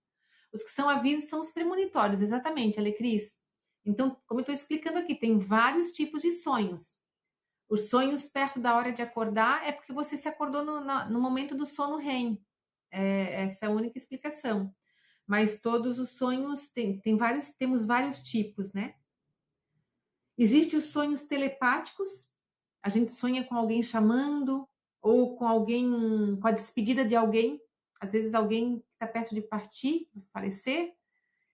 Os que são avisos são os premonitórios, exatamente, Alecris. Então, como eu estou explicando aqui, tem vários tipos de sonhos. Os sonhos perto da hora de acordar é porque você se acordou no momento do sono REM. Essa é a única explicação. Mas todos os sonhos temos vários tipos, né? Existem os sonhos telepáticos. A gente sonha com alguém chamando ou com alguém, com a despedida de alguém. Às vezes alguém que está perto de partir, de falecer,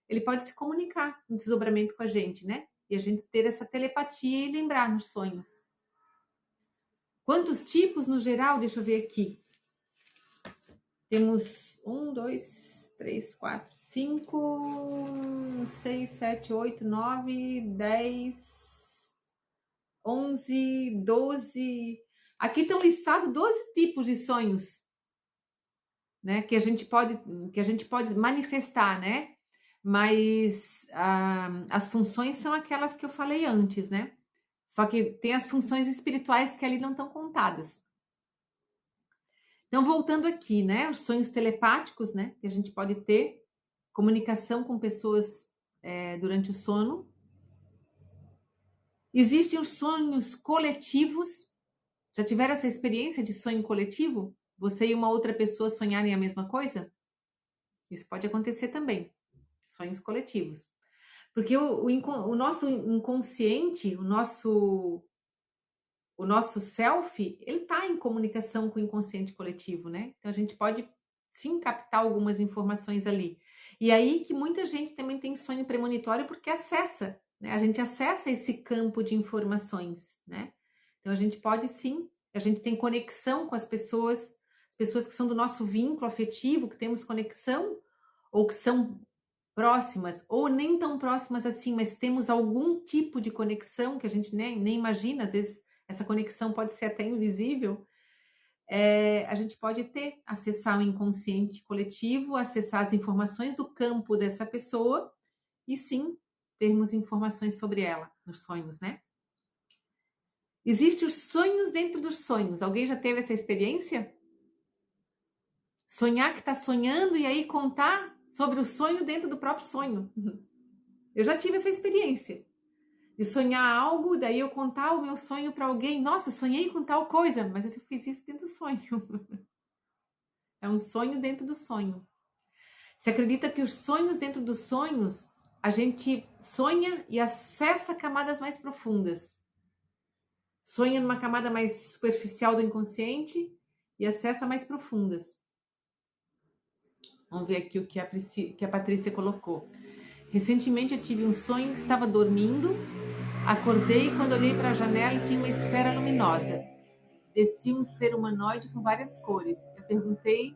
ele pode se comunicar no desdobramento com a gente, né? E a gente ter essa telepatia e lembrar nos sonhos. Quantos tipos no geral? Deixa eu ver aqui. Temos 1, 2, 3, 4, 5, 6, 7, 8, 9, 10, 11, 12. Aqui estão listados 12 tipos de sonhos, né? Que a gente pode manifestar, né? Mas as funções são aquelas que eu falei antes, né? Só que tem as funções espirituais que ali não estão contadas. Então, voltando aqui, né? Os sonhos telepáticos, né? Que a gente pode ter comunicação com pessoas durante o sono. Existem os sonhos coletivos. Já tiveram essa experiência de sonho coletivo? Você e uma outra pessoa sonharem a mesma coisa? Isso pode acontecer também, sonhos coletivos. Porque o nosso inconsciente, o nosso self, ele está em comunicação com o inconsciente coletivo, né? Então a gente pode sim captar algumas informações ali. E aí que muita gente também tem sonho premonitório porque acessa, né? A gente acessa esse campo de informações, né? Então a gente pode sim, a gente tem conexão com as pessoas que são do nosso vínculo afetivo, que temos conexão, ou que são próximas, ou nem tão próximas assim, mas temos algum tipo de conexão que a gente nem imagina, às vezes essa conexão pode ser até invisível, a gente pode acessar o inconsciente coletivo, acessar as informações do campo dessa pessoa e sim termos informações sobre ela nos sonhos, né? Existem os sonhos dentro dos sonhos. Alguém já teve essa experiência? Sonhar que está sonhando e aí contar sobre o sonho dentro do próprio sonho. Eu já tive essa experiência de sonhar algo, daí eu contar o meu sonho para alguém. Nossa, eu sonhei com tal coisa, mas eu fiz isso dentro do sonho. É um sonho dentro do sonho. Se acredita que os sonhos dentro dos sonhos, a gente sonha e acessa camadas mais profundas. Sonha numa camada mais superficial do inconsciente e acessa mais profundas. Vamos ver aqui o que a Patrícia colocou. Recentemente eu tive um sonho que estava dormindo, acordei e quando olhei para a janela tinha uma esfera luminosa. Descia um ser humanoide com várias cores. Eu perguntei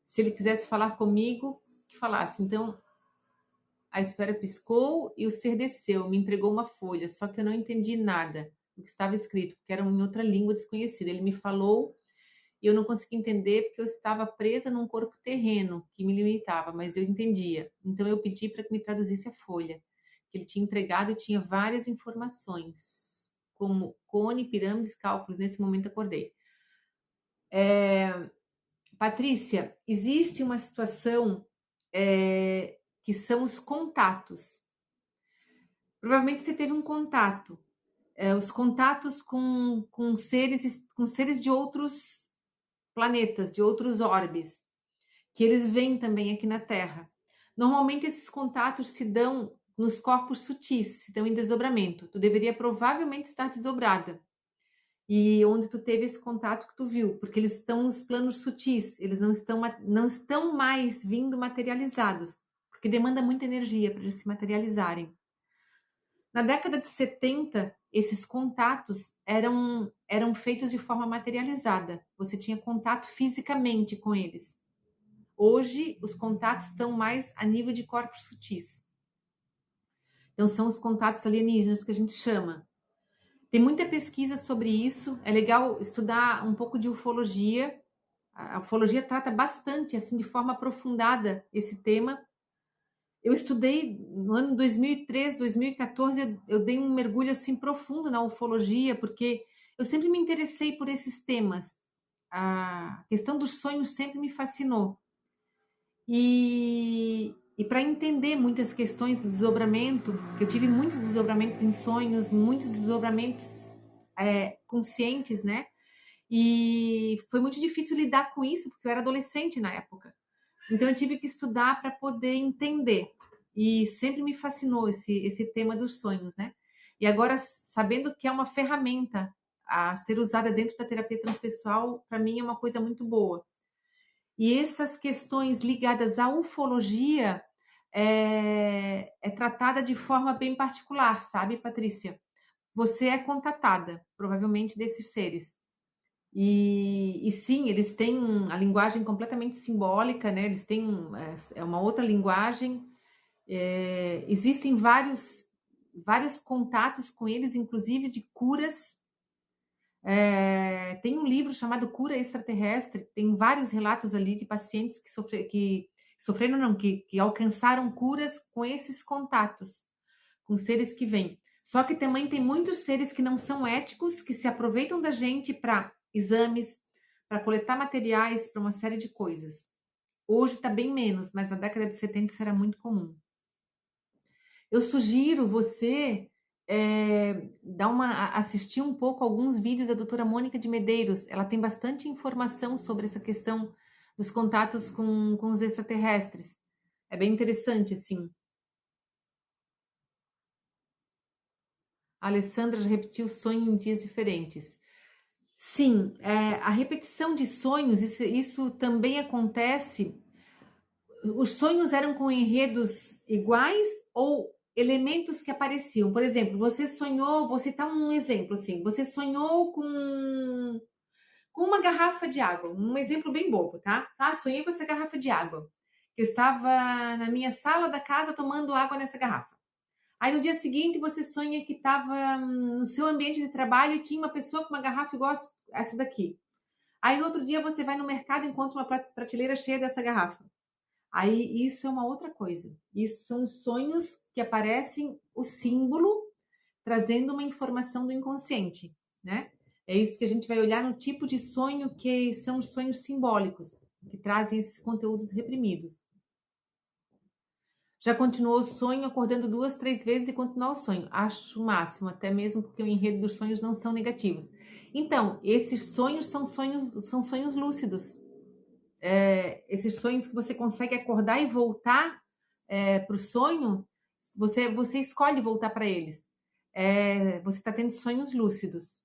se ele quisesse falar comigo, que falasse. Então a esfera piscou e o ser desceu, me entregou uma folha, só que eu não entendi nada do que estava escrito, porque era em outra língua desconhecida. Ele me falou e eu não consegui entender porque eu estava presa num corpo terreno que me limitava, mas eu entendia. Então eu pedi para que me traduzisse a folha, que ele tinha entregado e tinha várias informações, como cone, pirâmides, cálculos. Nesse momento acordei. Patrícia, existe uma situação que são os contatos. Provavelmente você teve um contato, os contatos com seres de outros planetas, de outros orbes, que eles vêm também aqui na Terra. Normalmente esses contatos se dão nos corpos sutis, se dão em desdobramento. Tu deveria provavelmente estar desdobrada. E onde tu teve esse contato que tu viu, porque eles estão nos planos sutis, eles não estão mais vindo materializados, porque demanda muita energia para eles se materializarem. Na década de 70, esses contatos eram feitos de forma materializada. Você tinha contato fisicamente com eles. Hoje, os contatos estão mais a nível de corpos sutis. Então, são os contatos alienígenas que a gente chama. Tem muita pesquisa sobre isso. É legal estudar um pouco de ufologia. A ufologia trata bastante, assim, de forma aprofundada esse tema. Eu estudei no ano 2013, 2014, eu dei um mergulho assim profundo na ufologia, porque eu sempre me interessei por esses temas. A questão dos sonhos sempre me fascinou. E para entender muitas questões do desdobramento, eu tive muitos desdobramentos em sonhos, muitos desdobramentos conscientes, né? E foi muito difícil lidar com isso, porque eu era adolescente na época. Então eu tive que estudar para poder entender. E sempre me fascinou esse tema dos sonhos, né? E agora, sabendo que é uma ferramenta a ser usada dentro da terapia transpessoal, para mim é uma coisa muito boa. E essas questões ligadas à ufologia é tratada de forma bem particular, sabe, Patrícia? Você é contatada, provavelmente, desses seres. E sim, eles têm a linguagem completamente simbólica, né? Eles têm uma outra linguagem. Existem vários contatos com eles, inclusive de curas. Tem um livro chamado Cura Extraterrestre, tem vários relatos ali de pacientes que sofreram, não, que alcançaram curas com esses contatos, com seres que vêm. Só que também tem muitos seres que não são éticos, que se aproveitam da gente para exames, para coletar materiais, para uma série de coisas. Hoje está bem menos, mas na década de 70 isso era muito comum. Eu sugiro você assistir um pouco alguns vídeos da doutora Mônica de Medeiros. Ela tem bastante informação sobre essa questão dos contatos com os extraterrestres. É bem interessante, assim. A Alessandra já repetiu sonho em dias diferentes. Sim, a repetição de sonhos, isso também acontece. Os sonhos eram com enredos iguais ou elementos que apareciam? Por exemplo, você sonhou, vou citar um exemplo assim, você sonhou com uma garrafa de água, um exemplo bem bobo, tá? Ah, sonhei com essa garrafa de água. Eu estava na minha sala da casa tomando água nessa garrafa. Aí no dia seguinte você sonha que estava no seu ambiente de trabalho e tinha uma pessoa com uma garrafa igual a essa daqui. Aí no outro dia você vai no mercado e encontra uma prateleira cheia dessa garrafa. Aí isso é uma outra coisa. Isso são os sonhos que aparecem o símbolo trazendo uma informação do inconsciente, né? É isso que a gente vai olhar no tipo de sonho que são os sonhos simbólicos, que trazem esses conteúdos reprimidos. Já continuou o sonho acordando 2, 3 vezes e continuar o sonho. Acho o máximo, até mesmo porque o enredo dos sonhos não são negativos. Então, esses sonhos são sonhos lúcidos. Esses sonhos que você consegue acordar e voltar para o sonho, você escolhe voltar para eles. Você está tendo sonhos lúcidos.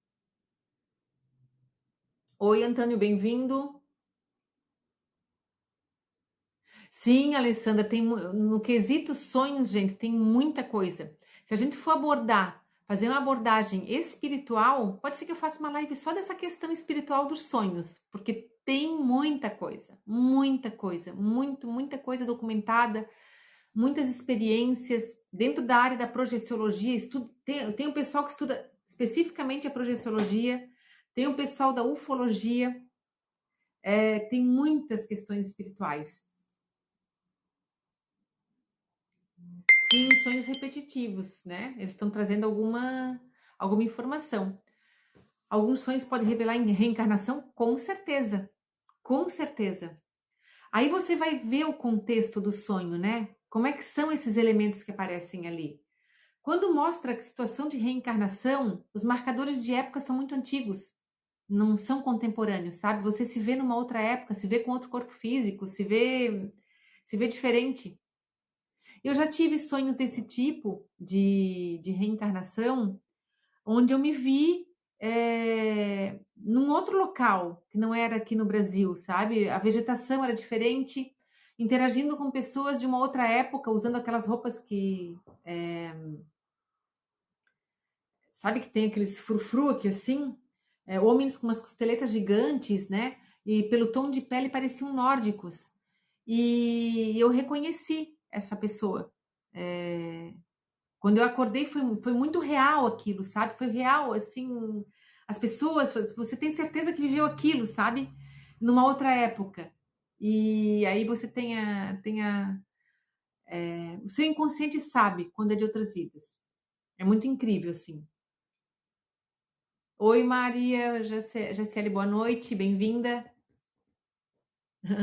Oi, Antônio, bem-vindo. Sim, Alessandra, no quesito sonhos, gente, tem muita coisa. Se a gente for fazer uma abordagem espiritual, pode ser que eu faça uma live só dessa questão espiritual dos sonhos, porque tem muita coisa, muita coisa documentada, muitas experiências dentro da área da projeciologia. Tem o pessoal que estuda especificamente a projeciologia, tem o pessoal da ufologia, tem muitas questões espirituais. Sim, sonhos repetitivos, né? Eles estão trazendo alguma informação. Alguns sonhos podem revelar em reencarnação, com certeza, com certeza. Aí você vai ver o contexto do sonho, né? Como é que são esses elementos que aparecem ali? Quando mostra a situação de reencarnação, os marcadores de época são muito antigos, não são contemporâneos, sabe? Você se vê numa outra época, se vê com outro corpo físico, se vê diferente. Eu já tive sonhos desse tipo de reencarnação, onde eu me vi num outro local, que não era aqui no Brasil, sabe? A vegetação era diferente, interagindo com pessoas de uma outra época, usando aquelas roupas que sabe que tem aqueles frufru aqui assim, homens com umas costeletas gigantes, né? E pelo tom de pele pareciam nórdicos. E eu reconheci essa pessoa. Quando eu acordei foi muito real aquilo, sabe? Foi real, assim, as pessoas, você tem certeza que viveu aquilo, sabe? Numa outra época. E aí você o seu inconsciente sabe quando é de outras vidas. É muito incrível, assim. Oi, Maria Jaciele, boa noite, bem-vinda.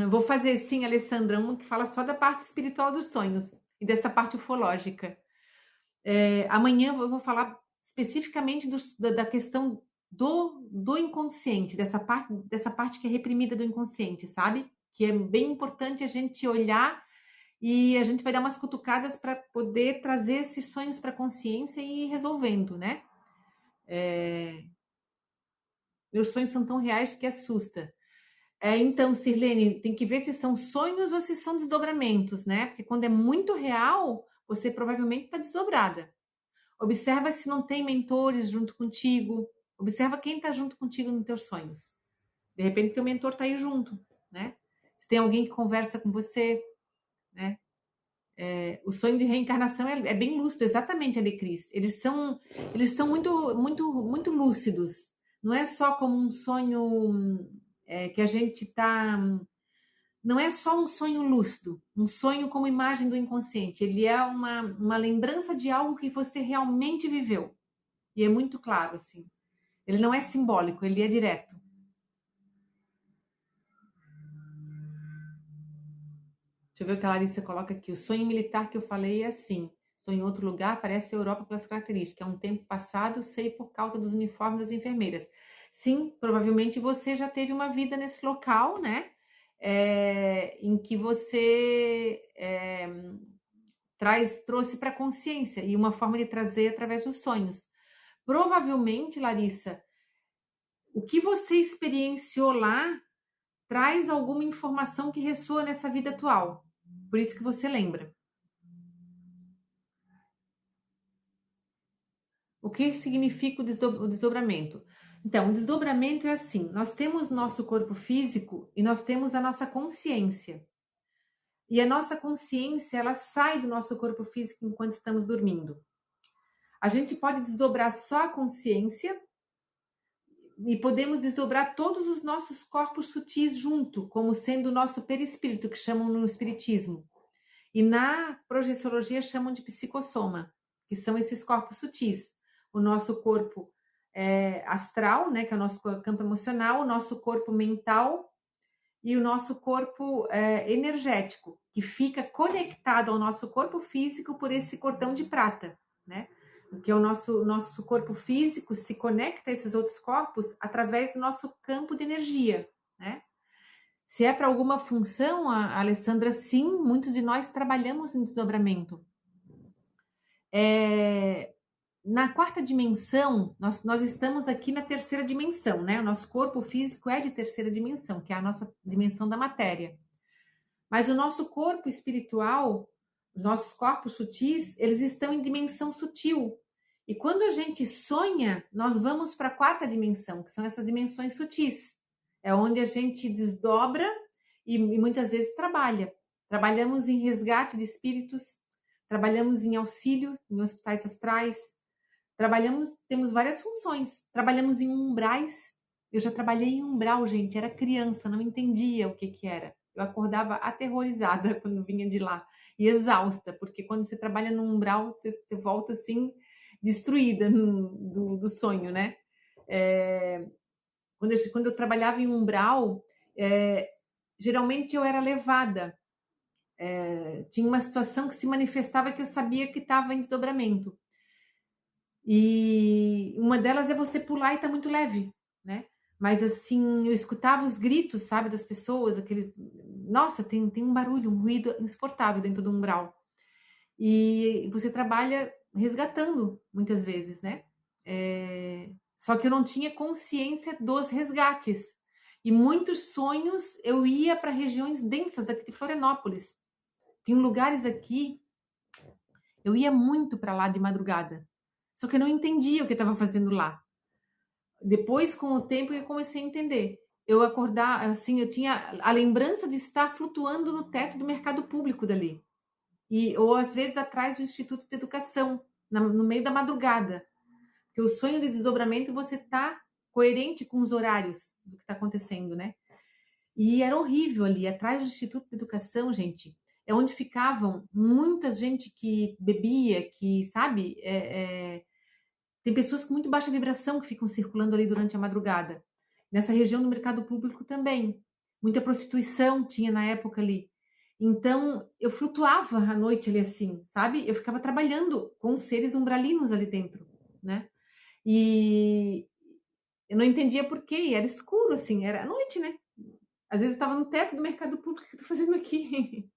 Vou fazer, sim, Alessandra, uma que fala só da parte espiritual dos sonhos e dessa parte ufológica. Amanhã eu vou falar especificamente da questão do inconsciente, dessa parte que é reprimida do inconsciente, sabe? Que é bem importante a gente olhar e a gente vai dar umas cutucadas para poder trazer esses sonhos para a consciência e ir resolvendo, né? Meus sonhos são tão reais que assusta. Então, Sirlene, tem que ver se são sonhos ou se são desdobramentos, né? Porque quando é muito real, você provavelmente está desdobrada. Observa se não tem mentores junto contigo. Observa quem está junto contigo nos teus sonhos. De repente, teu mentor está aí junto, né? Se tem alguém que conversa com você, né? O sonho de reencarnação é bem lúcido, exatamente, Alecris. Eles são muito lúcidos. Não é só como um sonho que a gente está. Não é só um sonho lúcido, um sonho como imagem do inconsciente. Ele é uma lembrança de algo que você realmente viveu. E é muito claro, assim. Ele não é simbólico, ele é direto. Deixa eu ver o que a Larissa coloca aqui. O sonho militar que eu falei é assim. Sonho em outro lugar, parece a Europa pelas características. É um tempo passado, sei por causa dos uniformes das enfermeiras. Sim, provavelmente você já teve uma vida nesse local, né? em que você trouxe para a consciência, e uma forma de trazer através dos sonhos. Provavelmente, Larissa, o que você experienciou lá traz alguma informação que ressoa nessa vida atual. Por isso que você lembra. O que significa o desdobramento? Então, o desdobramento é assim: nós temos nosso corpo físico e nós temos a nossa consciência. E a nossa consciência, ela sai do nosso corpo físico enquanto estamos dormindo. A gente pode desdobrar só a consciência e podemos desdobrar todos os nossos corpos sutis junto, como sendo o nosso perispírito, que chamam no espiritismo. E na projeciologia chamam de psicossoma, que são esses corpos sutis. O nosso corpo astral, né, que é o nosso campo emocional, o nosso corpo mental e o nosso corpo energético, que fica conectado ao nosso corpo físico por esse cordão de prata, né? Porque o nosso corpo físico se conecta a esses outros corpos através do nosso campo de energia, né? Se é para alguma função, Alessandra, sim, muitos de nós trabalhamos em desdobramento. Na quarta dimensão, nós estamos aqui na terceira dimensão, né? O nosso corpo físico é de terceira dimensão, que é a nossa dimensão da matéria. Mas o nosso corpo espiritual, os nossos corpos sutis, eles estão em dimensão sutil. E quando a gente sonha, nós vamos para a quarta dimensão, que são essas dimensões sutis. É onde a gente desdobra e muitas vezes trabalha. Trabalhamos em resgate de espíritos, trabalhamos em auxílio em hospitais astrais, temos várias funções. Trabalhamos em umbrais. Eu já trabalhei em umbral, gente, era criança, não entendia o que era. Eu acordava aterrorizada quando vinha de lá e exausta, porque quando você trabalha no umbral, você volta assim, destruída do sonho, né? Quando eu trabalhava em umbral, geralmente eu era levada. Tinha uma situação que se manifestava que eu sabia que estava em desdobramento. E uma delas é você pular e tá muito leve, né? Mas assim, eu escutava os gritos, sabe, das pessoas, aqueles. Nossa, tem um barulho, um ruído insuportável dentro do umbral. E você trabalha resgatando, muitas vezes, né? Só que eu não tinha consciência dos resgates. E muitos sonhos eu ia para regiões densas aqui de Florianópolis. Tem lugares aqui, eu ia muito para lá de madrugada. Só que eu não entendia o que estava fazendo lá. Depois, com o tempo, eu comecei a entender. Eu acordar, assim, eu tinha a lembrança de estar flutuando no teto do mercado público dali. Ou às vezes atrás do Instituto de Educação, no meio da madrugada. Porque o sonho de desdobramento você tá coerente com os horários do que está acontecendo, né? E era horrível ali, atrás do Instituto de Educação, gente. É onde ficavam muita gente que bebia, que, sabe, tem pessoas com muito baixa vibração que ficam circulando ali durante a madrugada. Nessa região do mercado público também. Muita prostituição tinha na época ali. Então, eu flutuava à noite ali assim, sabe? Eu ficava trabalhando com seres umbralinos ali dentro, né? E eu não entendia por quê, e era escuro assim, era à noite, né? Às vezes estava no teto do mercado público, o que eu tô fazendo aqui?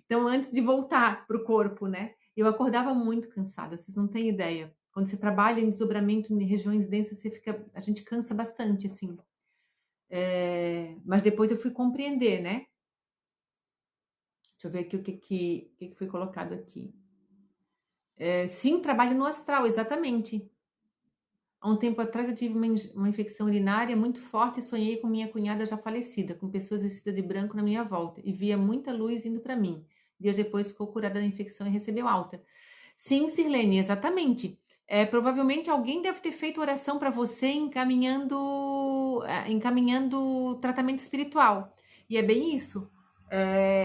Então, antes de voltar para o corpo, né? Eu acordava muito cansada, vocês não têm ideia. Quando você trabalha em desdobramento em regiões densas, a gente cansa bastante, assim. Mas depois eu fui compreender, né? Deixa eu ver aqui o que foi colocado aqui. Sim, trabalho no astral, exatamente. Há um tempo atrás eu tive uma infecção urinária muito forte e sonhei com minha cunhada já falecida, com pessoas vestidas de branco na minha volta, e via muita luz indo para mim. Dias depois ficou curada da infecção e recebeu alta. Sim, Sirlene, exatamente. Provavelmente alguém deve ter feito oração para você encaminhando tratamento espiritual. E é bem isso.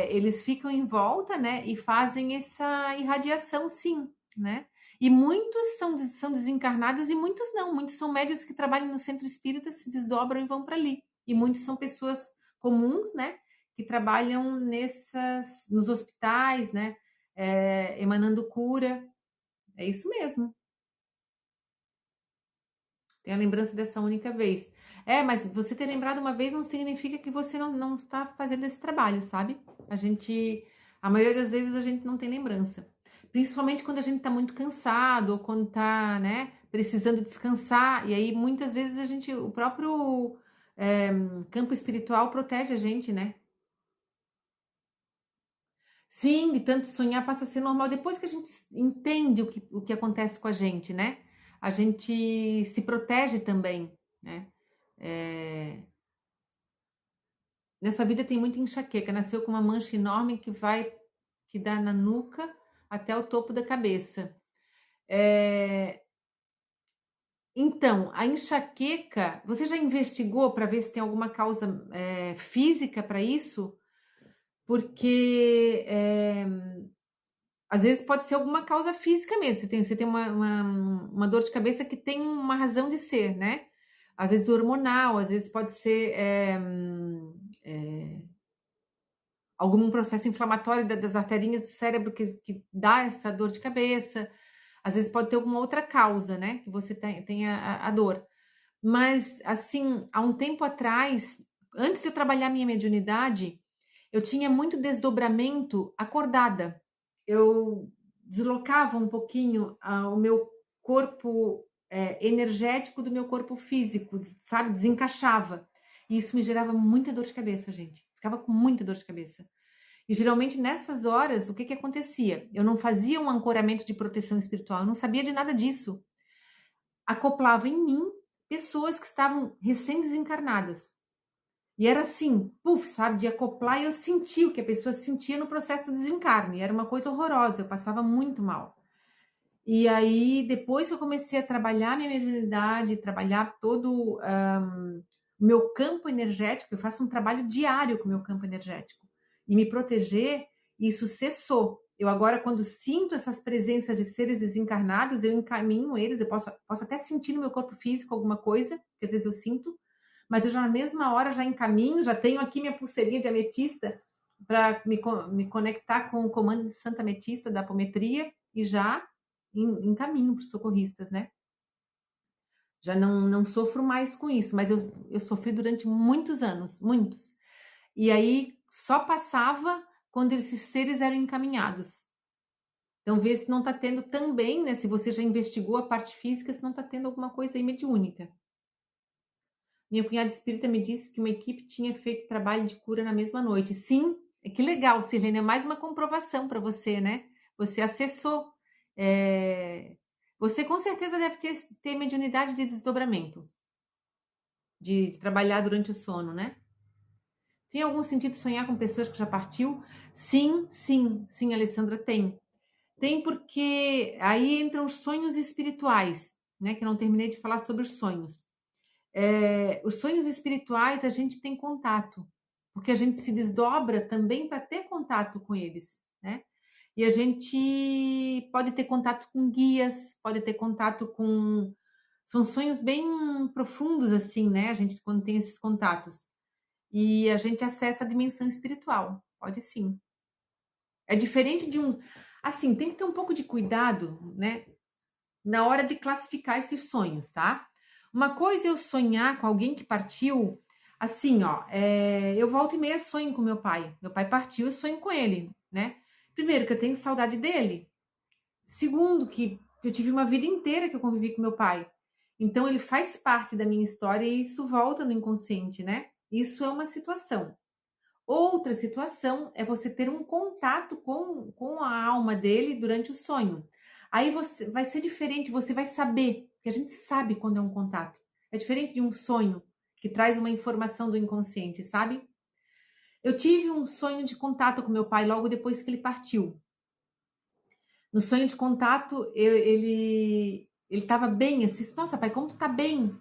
Eles ficam em volta, né, e fazem essa irradiação, sim, né? E muitos são desencarnados e muitos não. Muitos são médios que trabalham no centro espírita, se desdobram e vão para ali. E muitos são pessoas comuns, né, que trabalham nos hospitais, né, emanando cura. É isso mesmo. Tem a lembrança dessa única vez. Mas você ter lembrado uma vez não significa que você não está fazendo esse trabalho, sabe? A maioria das vezes a gente não tem lembrança. Principalmente quando a gente tá muito cansado ou quando tá, né, precisando descansar. E aí muitas vezes o próprio é, campo espiritual protege a gente, né? Sim, de tanto sonhar passa a ser normal. Depois que a gente entende o que acontece com a gente, né? A gente se protege também, né? É, Nessa vida tem muita enxaqueca. Nasceu com uma mancha enorme que dá na nuca até o topo da cabeça. É, Então, a enxaqueca, você já investigou para ver se tem alguma causa física para isso? Porque às vezes pode ser alguma causa física mesmo. Você tem uma dor de cabeça que tem uma razão de ser, né? Às vezes hormonal, às vezes pode ser é, algum processo inflamatório das arterinhas do cérebro que dá essa dor de cabeça. Às vezes pode ter alguma outra causa, né? Que você tenha a dor. Mas, assim, há um tempo atrás, antes de eu trabalhar minha mediunidade, eu tinha muito desdobramento acordada. Eu deslocava um pouquinho o meu corpo energético do meu corpo físico, sabe? Desencaixava. E isso me gerava muita dor de cabeça, gente. Ficava com muita dor de cabeça. E geralmente nessas horas, o que que acontecia? Eu não fazia um ancoramento de proteção espiritual, eu não sabia de nada disso. Acoplava em mim pessoas que estavam recém-desencarnadas. E era assim, puf, sabe, de acoplar e eu sentia o que a pessoa sentia no processo do desencarne. Era uma coisa horrorosa, eu passava muito mal. E aí, depois que eu comecei a trabalhar minha mediunidade, trabalhar todo o meu campo energético, eu faço um trabalho diário com o meu campo energético. E me proteger, isso cessou. Eu agora, quando sinto essas presenças de seres desencarnados, eu encaminho eles, eu posso até sentir no meu corpo físico alguma coisa, que às vezes eu sinto, mas eu já na mesma hora já encaminho, já tenho aqui minha pulseirinha de ametista para me conectar com o comando de Santa Ametista da apometria e já encaminho para os socorristas, né? Já não sofro mais com isso, mas eu sofri durante muitos anos, muitos. E aí só passava quando esses seres eram encaminhados. Então vê se não está tendo também, né? Se você já investigou a parte física, se não está tendo alguma coisa aí mediúnica. Minha cunhada espírita me disse que uma equipe tinha feito trabalho de cura na mesma noite. Sim, que legal, Silene, é mais uma comprovação para você, né? Você acessou. é, Você com certeza deve ter mediunidade de desdobramento, de trabalhar durante o sono, né? Tem algum sentido sonhar com pessoas que já partiu? Sim, sim, sim, Alessandra, tem. Tem porque aí entram os sonhos espirituais, né? Que eu não terminei de falar sobre os sonhos. Os sonhos espirituais a gente tem contato, porque a gente se desdobra também para ter contato com eles, né? E a gente pode ter contato com guias, pode ter contato com. São sonhos bem profundos, assim, né? A gente, quando tem esses contatos. E a gente acessa a dimensão espiritual, pode sim. É diferente de um. Assim, tem que ter um pouco de cuidado, né? Na hora de classificar esses sonhos, tá? Uma coisa é eu sonhar com alguém que partiu, assim, ó, eu volto e meia sonho com meu pai. Meu pai partiu, eu sonho com ele, né? Primeiro, que eu tenho saudade dele. Segundo, que eu tive uma vida inteira que eu convivi com meu pai. Então, ele faz parte da minha história e isso volta no inconsciente, né? Isso é uma situação. Outra situação é você ter um contato com a alma dele durante o sonho. Aí você vai ser diferente, você vai saber, que a gente sabe quando é um contato. É diferente de um sonho que traz uma informação do inconsciente, sabe? Eu tive um sonho de contato com meu pai logo depois que ele partiu. No sonho de contato, ele estava bem, assim, nossa, pai, como tu tá bem?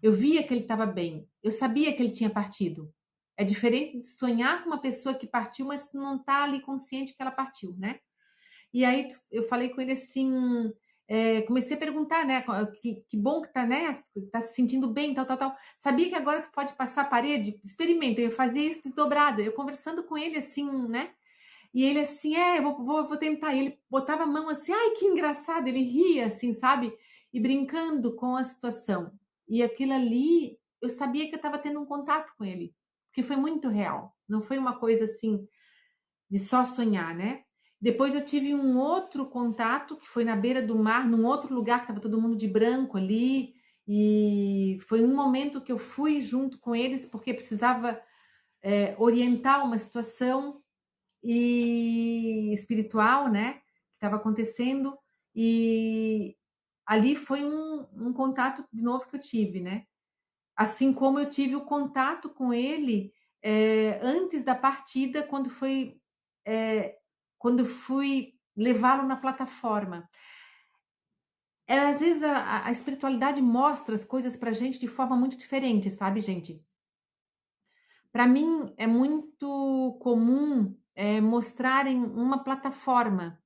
Eu via que ele estava bem. Eu sabia que ele tinha partido. É diferente de sonhar com uma pessoa que partiu, mas não está ali consciente que ela partiu, né? E aí eu falei com ele assim, comecei a perguntar, né? Que bom que tá, né? Tá se sentindo bem, tal, tal, tal. Sabia que agora tu pode passar a parede? Experimenta. Eu fazia isso desdobrada. Eu conversando com ele assim, né? E ele assim, eu vou tentar. E ele botava a mão assim, ai, que engraçado. Ele ria assim, sabe? E brincando com a situação. E aquilo ali eu sabia que eu estava tendo um contato com ele, porque foi muito real. Não foi uma coisa assim de só sonhar, né? Depois eu tive um outro contato que foi na beira do mar, num outro lugar que estava todo mundo de branco ali, e foi um momento que eu fui junto com eles porque precisava orientar uma situação e espiritual, né? Que estava acontecendo, e ali foi um contato de novo que eu tive, né? Assim como eu tive o contato com ele antes da partida, é, quando fui levá-lo na plataforma. Às vezes a espiritualidade mostra as coisas para gente de forma muito diferente, sabe, gente? Para mim é muito comum mostrarem uma plataforma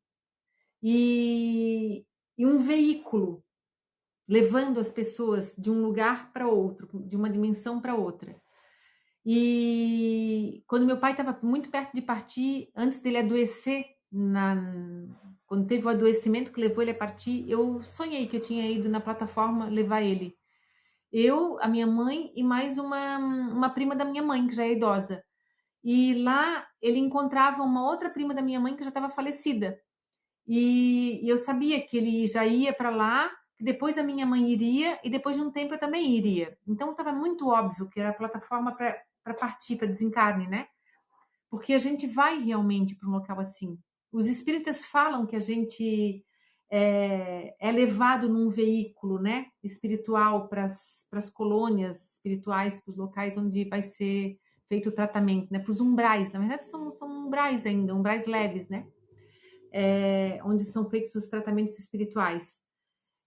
e, e um veículo levando as pessoas de um lugar para outro, de uma dimensão para outra. E quando meu pai estava muito perto de partir, antes dele adoecer, quando teve o adoecimento que levou ele a partir, eu sonhei que eu tinha ido na plataforma levar ele. Eu, a minha mãe e mais uma prima da minha mãe, que já é idosa. E lá ele encontrava uma outra prima da minha mãe que já estava falecida. E eu sabia que ele já ia para lá, que depois a minha mãe iria e depois de um tempo eu também iria. Então estava muito óbvio que era a plataforma para partir, para desencarne, né? Porque a gente vai realmente para um local assim. Os espíritas falam que a gente é levado num veículo, né, espiritual para as colônias espirituais, para os locais onde vai ser feito o tratamento, né, para os umbrais. Na verdade, são umbrais ainda, umbrais leves, né, onde são feitos os tratamentos espirituais.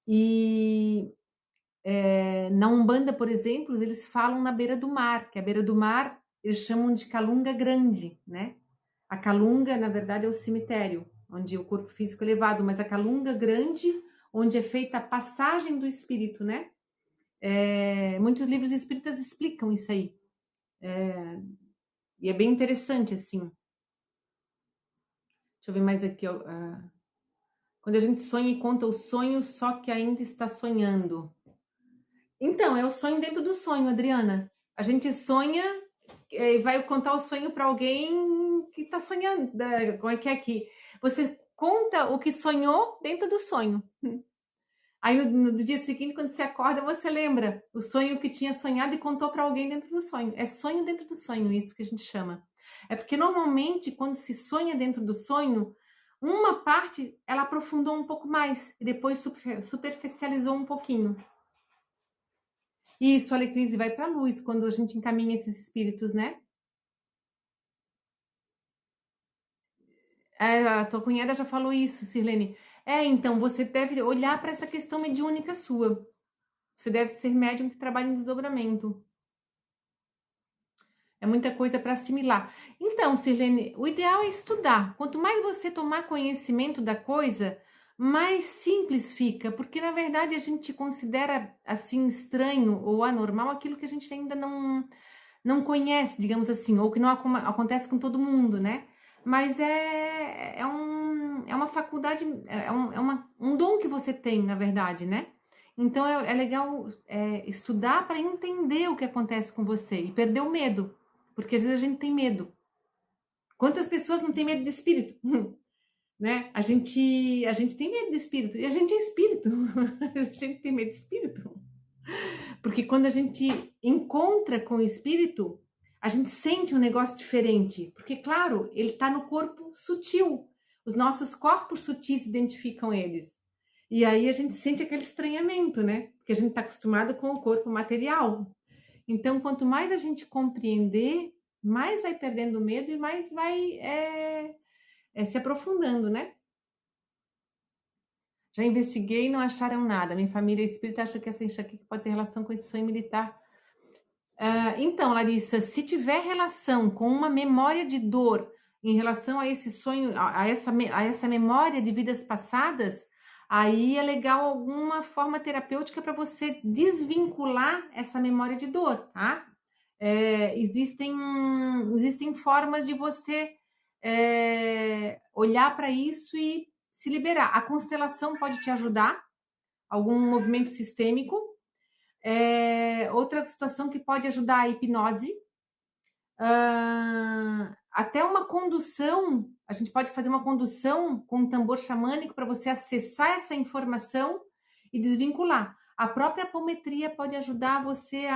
E na Umbanda, por exemplo, eles falam na beira do mar, que a beira do mar eles chamam de Calunga Grande, né? A Calunga, na verdade, é o cemitério, onde o corpo físico é levado, mas a Calunga Grande, onde é feita a passagem do espírito, né? Muitos livros espíritas explicam isso aí. E é bem interessante, assim. Deixa eu ver mais aqui. Quando a gente sonha e conta o sonho, só que ainda está sonhando. Então, é o sonho dentro do sonho, Adriana. A gente sonha e vai contar o sonho para alguém que está sonhando. Como é que você conta o que sonhou dentro do sonho. Aí no dia seguinte, quando você acorda, você lembra o sonho que tinha sonhado e contou para alguém dentro do sonho. É sonho dentro do sonho, isso que a gente chama. É porque normalmente, quando se sonha dentro do sonho, uma parte ela aprofundou um pouco mais e depois superficializou um pouquinho. Isso, a Alecrise vai para a luz quando a gente encaminha esses espíritos, né? A tua cunhada já falou isso, Sirlene. Então, você deve olhar para essa questão mediúnica sua. Você deve ser médium que trabalha em desdobramento. É muita coisa para assimilar. Então, Sirlene, o ideal é estudar. Quanto mais você tomar conhecimento da coisa, mais simples fica, porque na verdade a gente considera assim estranho ou anormal aquilo que a gente ainda não conhece, digamos assim, ou que não acontece com todo mundo, né? Mas é uma faculdade, um dom que você tem, na verdade, né? Então é legal estudar para entender o que acontece com você e perder o medo, porque às vezes a gente tem medo. Quantas pessoas não têm medo de espírito? Né? A gente tem medo de espírito e a gente é espírito. A gente tem medo de espírito. Porque quando a gente encontra com o espírito, a gente sente um negócio diferente. Porque, claro, ele está no corpo sutil. Os nossos corpos sutis identificam eles. E aí a gente sente aquele estranhamento, né? Porque a gente está acostumado com o corpo material. Então, quanto mais a gente compreender, mais vai perdendo medo e mais vai se aprofundando, né? Já investiguei e não acharam nada. Minha família espírita acha que essa enxaqueca pode ter relação com esse sonho militar. Então, Larissa, se tiver relação com uma memória de dor em relação a esse sonho, a essa memória de vidas passadas, aí é legal alguma forma terapêutica para você desvincular essa memória de dor, tá? Existem formas de você olhar para isso e se liberar. A constelação pode te ajudar, algum movimento sistêmico. Outra situação que pode ajudar a hipnose, até uma condução, a gente pode fazer uma condução com um tambor xamânico para você acessar essa informação e desvincular. A própria apometria pode ajudar você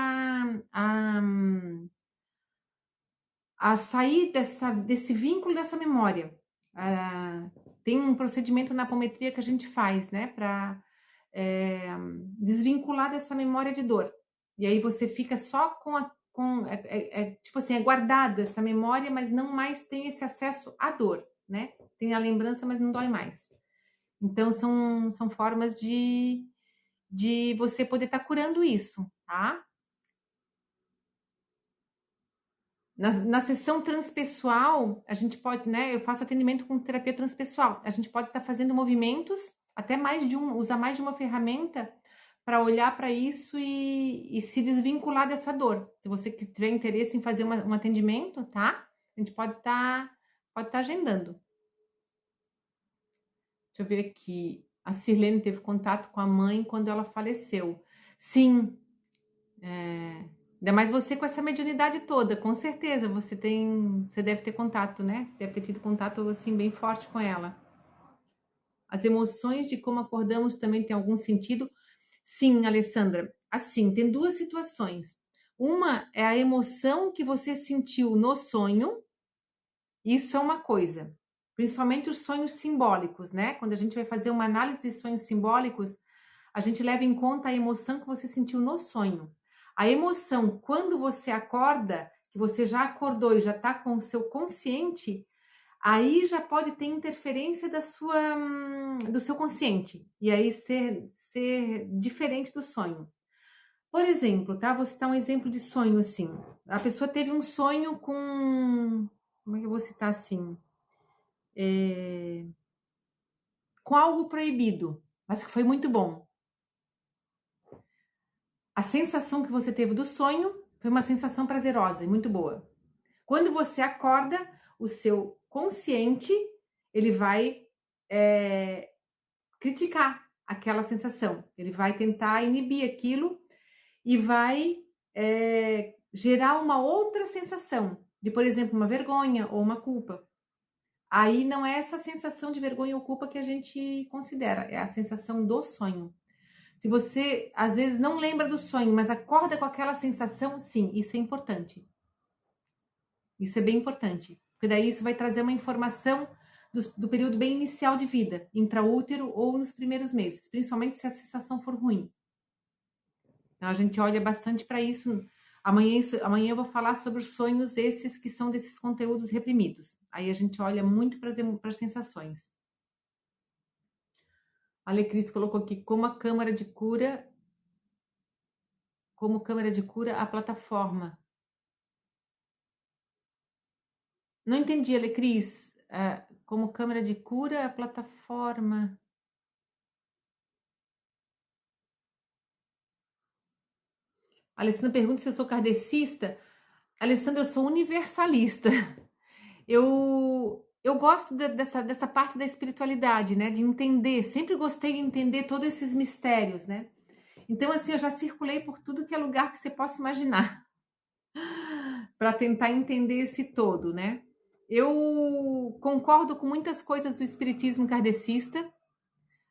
a sair desse vínculo, dessa memória. Tem um procedimento na apometria que a gente faz, né, para desvincular dessa memória de dor. E aí você fica só tipo assim, é guardado essa memória, mas não mais tem esse acesso à dor, né? Tem a lembrança, mas não dói mais. Então são formas de você poder estar curando isso, tá? Na sessão transpessoal, a gente pode, né? Eu faço atendimento com terapia transpessoal. A gente pode estar fazendo movimentos, até mais de usar mais de uma ferramenta para olhar para isso e se desvincular dessa dor. Se você tiver interesse em fazer um atendimento, tá? A gente pode estar agendando. Deixa eu ver aqui. A Sirlene teve contato com a mãe quando ela faleceu. Sim, ainda mais você com essa mediunidade toda, com certeza você deve ter contato, né? Deve ter tido contato assim bem forte com ela. As emoções de como acordamos também tem algum sentido? Sim, Alessandra. Assim, tem duas situações. Uma é a emoção que você sentiu no sonho. Isso é uma coisa. Principalmente os sonhos simbólicos, né? Quando a gente vai fazer uma análise de sonhos simbólicos, a gente leva em conta a emoção que você sentiu no sonho. A emoção, quando você acorda, que você já acordou e já está com o seu consciente, aí já pode ter interferência do seu consciente. E aí ser diferente do sonho. Por exemplo, tá? Vou citar um exemplo de sonho assim. A pessoa teve um sonho com. Como é que eu vou citar assim? Com algo proibido, mas que foi muito bom. A sensação que você teve do sonho foi uma sensação prazerosa e muito boa. Quando você acorda, o seu consciente ele vai criticar aquela sensação. Ele vai tentar inibir aquilo e vai gerar uma outra sensação de, por exemplo, uma vergonha ou uma culpa. Aí não é essa sensação de vergonha ou culpa que a gente considera, é a sensação do sonho. Se você às vezes não lembra do sonho, mas acorda com aquela sensação, sim, isso é importante. Isso é bem importante, porque daí isso vai trazer uma informação do período bem inicial de vida, intraútero ou nos primeiros meses, principalmente se a sensação for ruim. Então a gente olha bastante para isso. Amanhã eu vou falar sobre os sonhos esses que são desses conteúdos reprimidos. Aí a gente olha muito para as sensações. A Alecris colocou aqui como câmara de cura a plataforma. Não entendi, Alecris. Como câmara de cura a plataforma. A Alessandra pergunta se eu sou kardecista. Alessandra, eu sou universalista. Eu gosto dessa parte da espiritualidade, né? De entender. Sempre gostei de entender todos esses mistérios, né? Então, assim, eu já circulei por tudo que é lugar que você possa imaginar para tentar entender esse todo, né? Eu concordo com muitas coisas do espiritismo kardecista,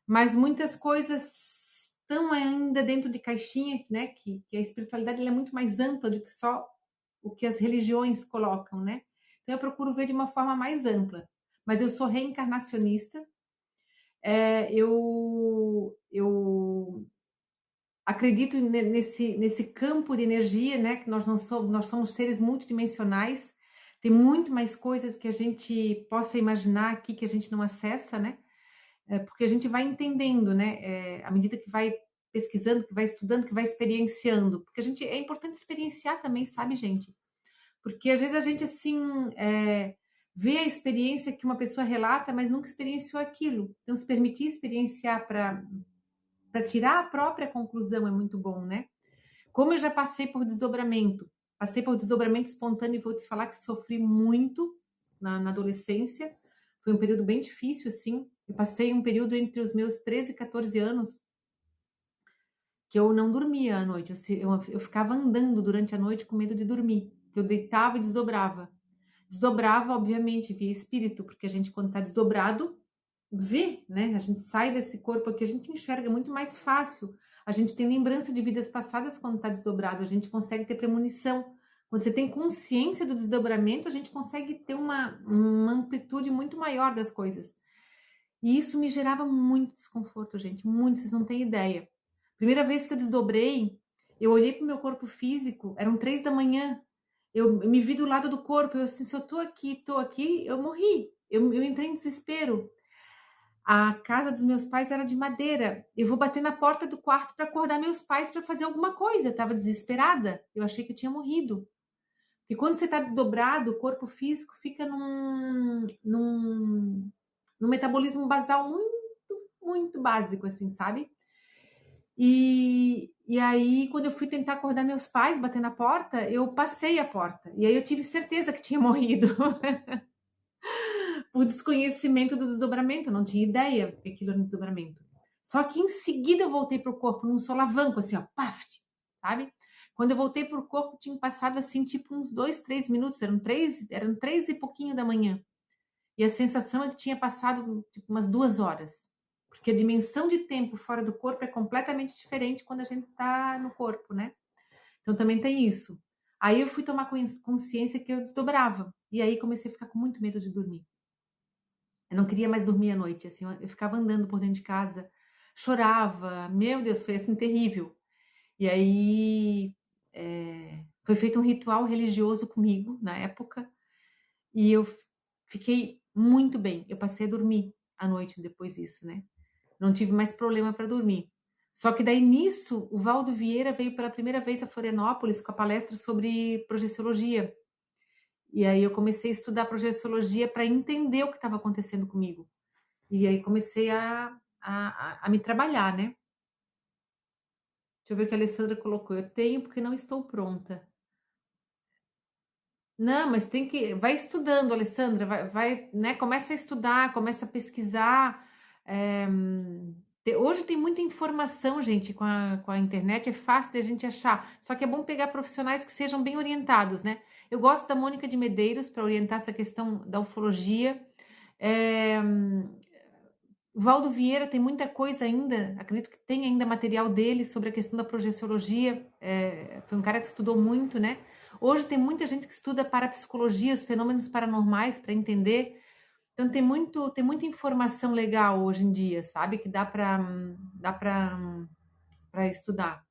mas muitas coisas estão ainda dentro de caixinha, né? Que a espiritualidade ela é muito mais ampla do que só o que as religiões colocam, né? Então eu procuro ver de uma forma mais ampla. Mas eu sou reencarnacionista. Eu acredito nesse campo de energia, né? Que nós somos seres multidimensionais. Tem muito mais coisas que a gente possa imaginar aqui que a gente não acessa, né? Porque a gente vai entendendo, né? À medida que vai pesquisando, que vai estudando, que vai experienciando. Porque é importante experienciar também, sabe, gente? Porque às vezes a gente, assim, vê a experiência que uma pessoa relata, mas nunca experienciou aquilo. Então, se permitir experienciar para tirar a própria conclusão é muito bom, né? Como eu já passei por desdobramento espontâneo e vou te falar que sofri muito na adolescência. Foi um período bem difícil, assim. Eu passei um período entre os meus 13 e 14 anos que eu não dormia à noite. Eu ficava andando durante a noite com medo de dormir. Eu deitava e desdobrava. Desdobrava, obviamente, via espírito, porque a gente, quando está desdobrado, vê, né? A gente sai desse corpo aqui, a gente enxerga muito mais fácil. A gente tem lembrança de vidas passadas quando está desdobrado, a gente consegue ter premonição. Quando você tem consciência do desdobramento, a gente consegue ter uma amplitude muito maior das coisas. E isso me gerava muito desconforto, gente, muito, vocês não têm ideia. Primeira vez que eu desdobrei, eu olhei para o meu corpo físico, eram 3 da manhã. Eu me vi do lado do corpo, eu assim, se eu tô aqui, eu morri. Eu entrei em desespero. A casa dos meus pais era de madeira. Eu vou bater na porta do quarto para acordar meus pais para fazer alguma coisa. Eu estava desesperada. Eu achei que eu tinha morrido. E quando você está desdobrado, o corpo físico fica num metabolismo basal muito básico, assim, sabe? E aí, quando eu fui tentar acordar meus pais, bater na porta, eu passei a porta. E aí eu tive certeza que tinha morrido. Por desconhecimento do desdobramento, eu não tinha ideia que aquilo era um desdobramento. Só que em seguida eu voltei pro corpo num solavanco, assim, ó, paf, sabe? Quando eu voltei pro corpo, tinha passado assim, tipo uns 2, 3 minutos, eram 3 e pouquinho da manhã. E a sensação é que tinha passado tipo, umas 2 horas. Porque a dimensão de tempo fora do corpo é completamente diferente quando a gente tá no corpo, né? Então também tem isso. Aí eu fui tomar consciência que eu desdobrava. E aí comecei a ficar com muito medo de dormir. Eu não queria mais dormir à noite, assim, eu ficava andando por dentro de casa, chorava, meu Deus, foi assim terrível. E aí foi feito um ritual religioso comigo na época e eu fiquei muito bem. Eu passei a dormir à noite depois disso, né? Não tive mais problema para dormir. Só que daí nisso, o Valdo Vieira veio pela primeira vez a Florianópolis com a palestra sobre projeciologia. E aí eu comecei a estudar projeciologia para entender o que estava acontecendo comigo. E aí comecei a me trabalhar, né? Deixa eu ver o que a Alessandra colocou. Eu tenho porque não estou pronta. Não, mas tem que. Vai estudando, Alessandra. Né? Começa a estudar, começa a pesquisar. É, hoje tem muita informação, gente, com a internet. É fácil de a gente achar. Só que é bom pegar profissionais que sejam bem orientados, né? Eu gosto da Mônica de Medeiros para orientar essa questão da ufologia. É, o Valdo Vieira tem muita coisa ainda, acredito que tem ainda material dele sobre a questão da projeciologia, foi um cara que estudou muito, né? Hoje tem muita gente que estuda parapsicologia, os fenômenos paranormais para entender. Então tem muita informação legal hoje em dia, sabe? Que dá para estudar.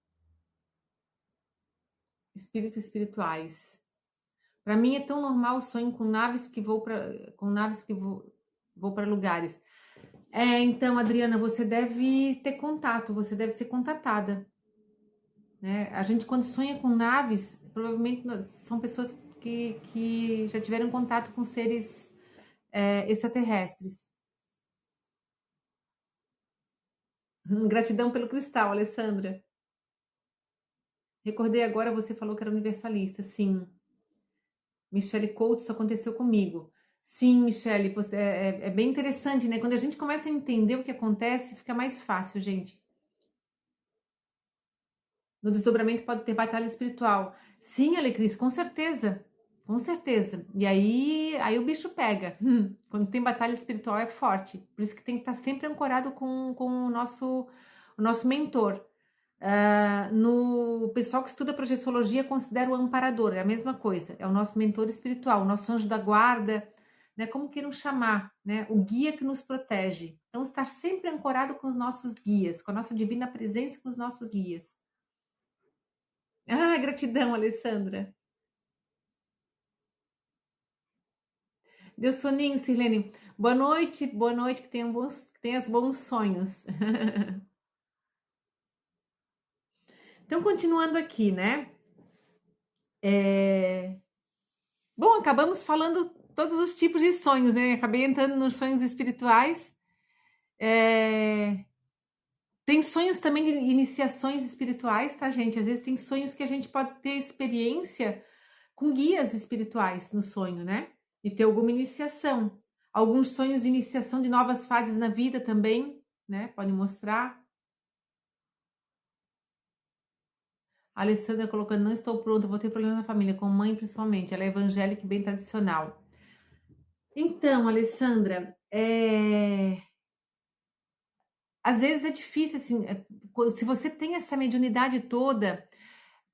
Espíritos espirituais. Para mim é tão normal o sonho com naves que vou para lugares. Então, Adriana, você deve ter contato, você deve ser contatada, né? A gente, quando sonha com naves, provavelmente são pessoas que já tiveram contato com seres extraterrestres. Gratidão pelo cristal, Alessandra. Recordei agora, você falou que era universalista. Sim, Michele Couto, isso aconteceu comigo. Sim, Michele, é bem interessante, né? Quando a gente começa a entender o que acontece, fica mais fácil, gente. No desdobramento pode ter batalha espiritual. Sim, Alecris, com certeza. Com certeza. E aí o bicho pega. Quando tem batalha espiritual é forte. Por isso que tem que estar sempre ancorado com o nosso mentor. No pessoal que estuda projeciologia, considera o amparador, é a mesma coisa. É o nosso mentor espiritual, o nosso anjo da guarda, né? Como queiram chamar, né? O guia que nos protege. Então, estar sempre ancorado com os nossos guias, com a nossa divina presença e com os nossos guias. Ah, gratidão, Alessandra. Deu soninho, Sirlene. Boa noite, que tenhas bons sonhos. Então, continuando aqui, né? Bom, acabamos falando todos os tipos de sonhos, né? Acabei entrando nos sonhos espirituais. É, Tem sonhos também de iniciações espirituais, tá, gente? Às vezes tem sonhos que a gente pode ter experiência com guias espirituais no sonho, né? E ter alguma iniciação. Alguns sonhos de iniciação de novas fases na vida também, né? Podem mostrar. A Alessandra colocando, não estou pronta, vou ter problema na família, com mãe principalmente. Ela é evangélica e bem tradicional. Então, Alessandra, às vezes é difícil, assim, se você tem essa mediunidade toda,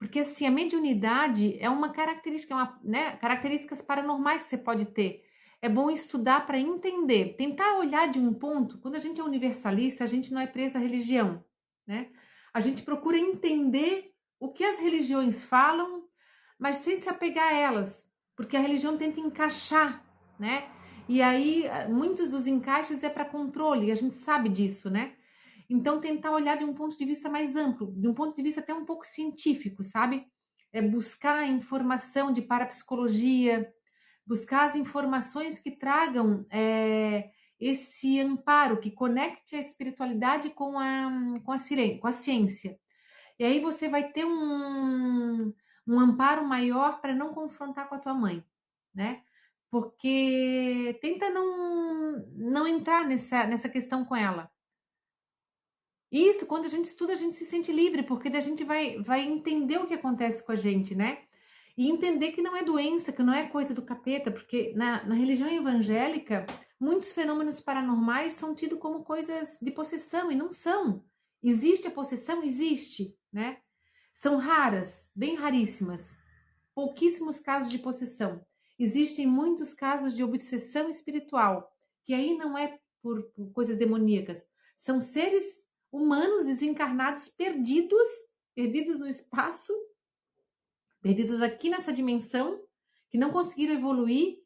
porque assim, a mediunidade é uma característica, né, características paranormais que você pode ter. É bom estudar para entender, tentar olhar de um ponto. Quando a gente é universalista, a gente não é preso à religião, né? A gente procura entender o que as religiões falam, mas sem se apegar a elas, porque a religião tenta encaixar, né? E aí, muitos dos encaixes é para controle, a gente sabe disso, né? Então, tentar olhar de um ponto de vista mais amplo, de um ponto de vista até um pouco científico, sabe? É buscar informação de parapsicologia, buscar as informações que tragam esse amparo, que conecte a espiritualidade com a ciência. E aí você vai ter um amparo maior para não confrontar com a tua mãe, né? Porque tenta não entrar nessa questão com ela. Isso, quando a gente estuda, a gente se sente livre, porque daí a gente vai entender o que acontece com a gente, né? E entender que não é doença, que não é coisa do capeta, porque na religião evangélica, muitos fenômenos paranormais são tidos como coisas de possessão, e não são. Existe a possessão? Existe, né? São raras, bem raríssimas. Pouquíssimos casos de possessão. Existem muitos casos de obsessão espiritual, que aí não é por coisas demoníacas. São seres humanos desencarnados, perdidos no espaço, perdidos aqui nessa dimensão, que não conseguiram evoluir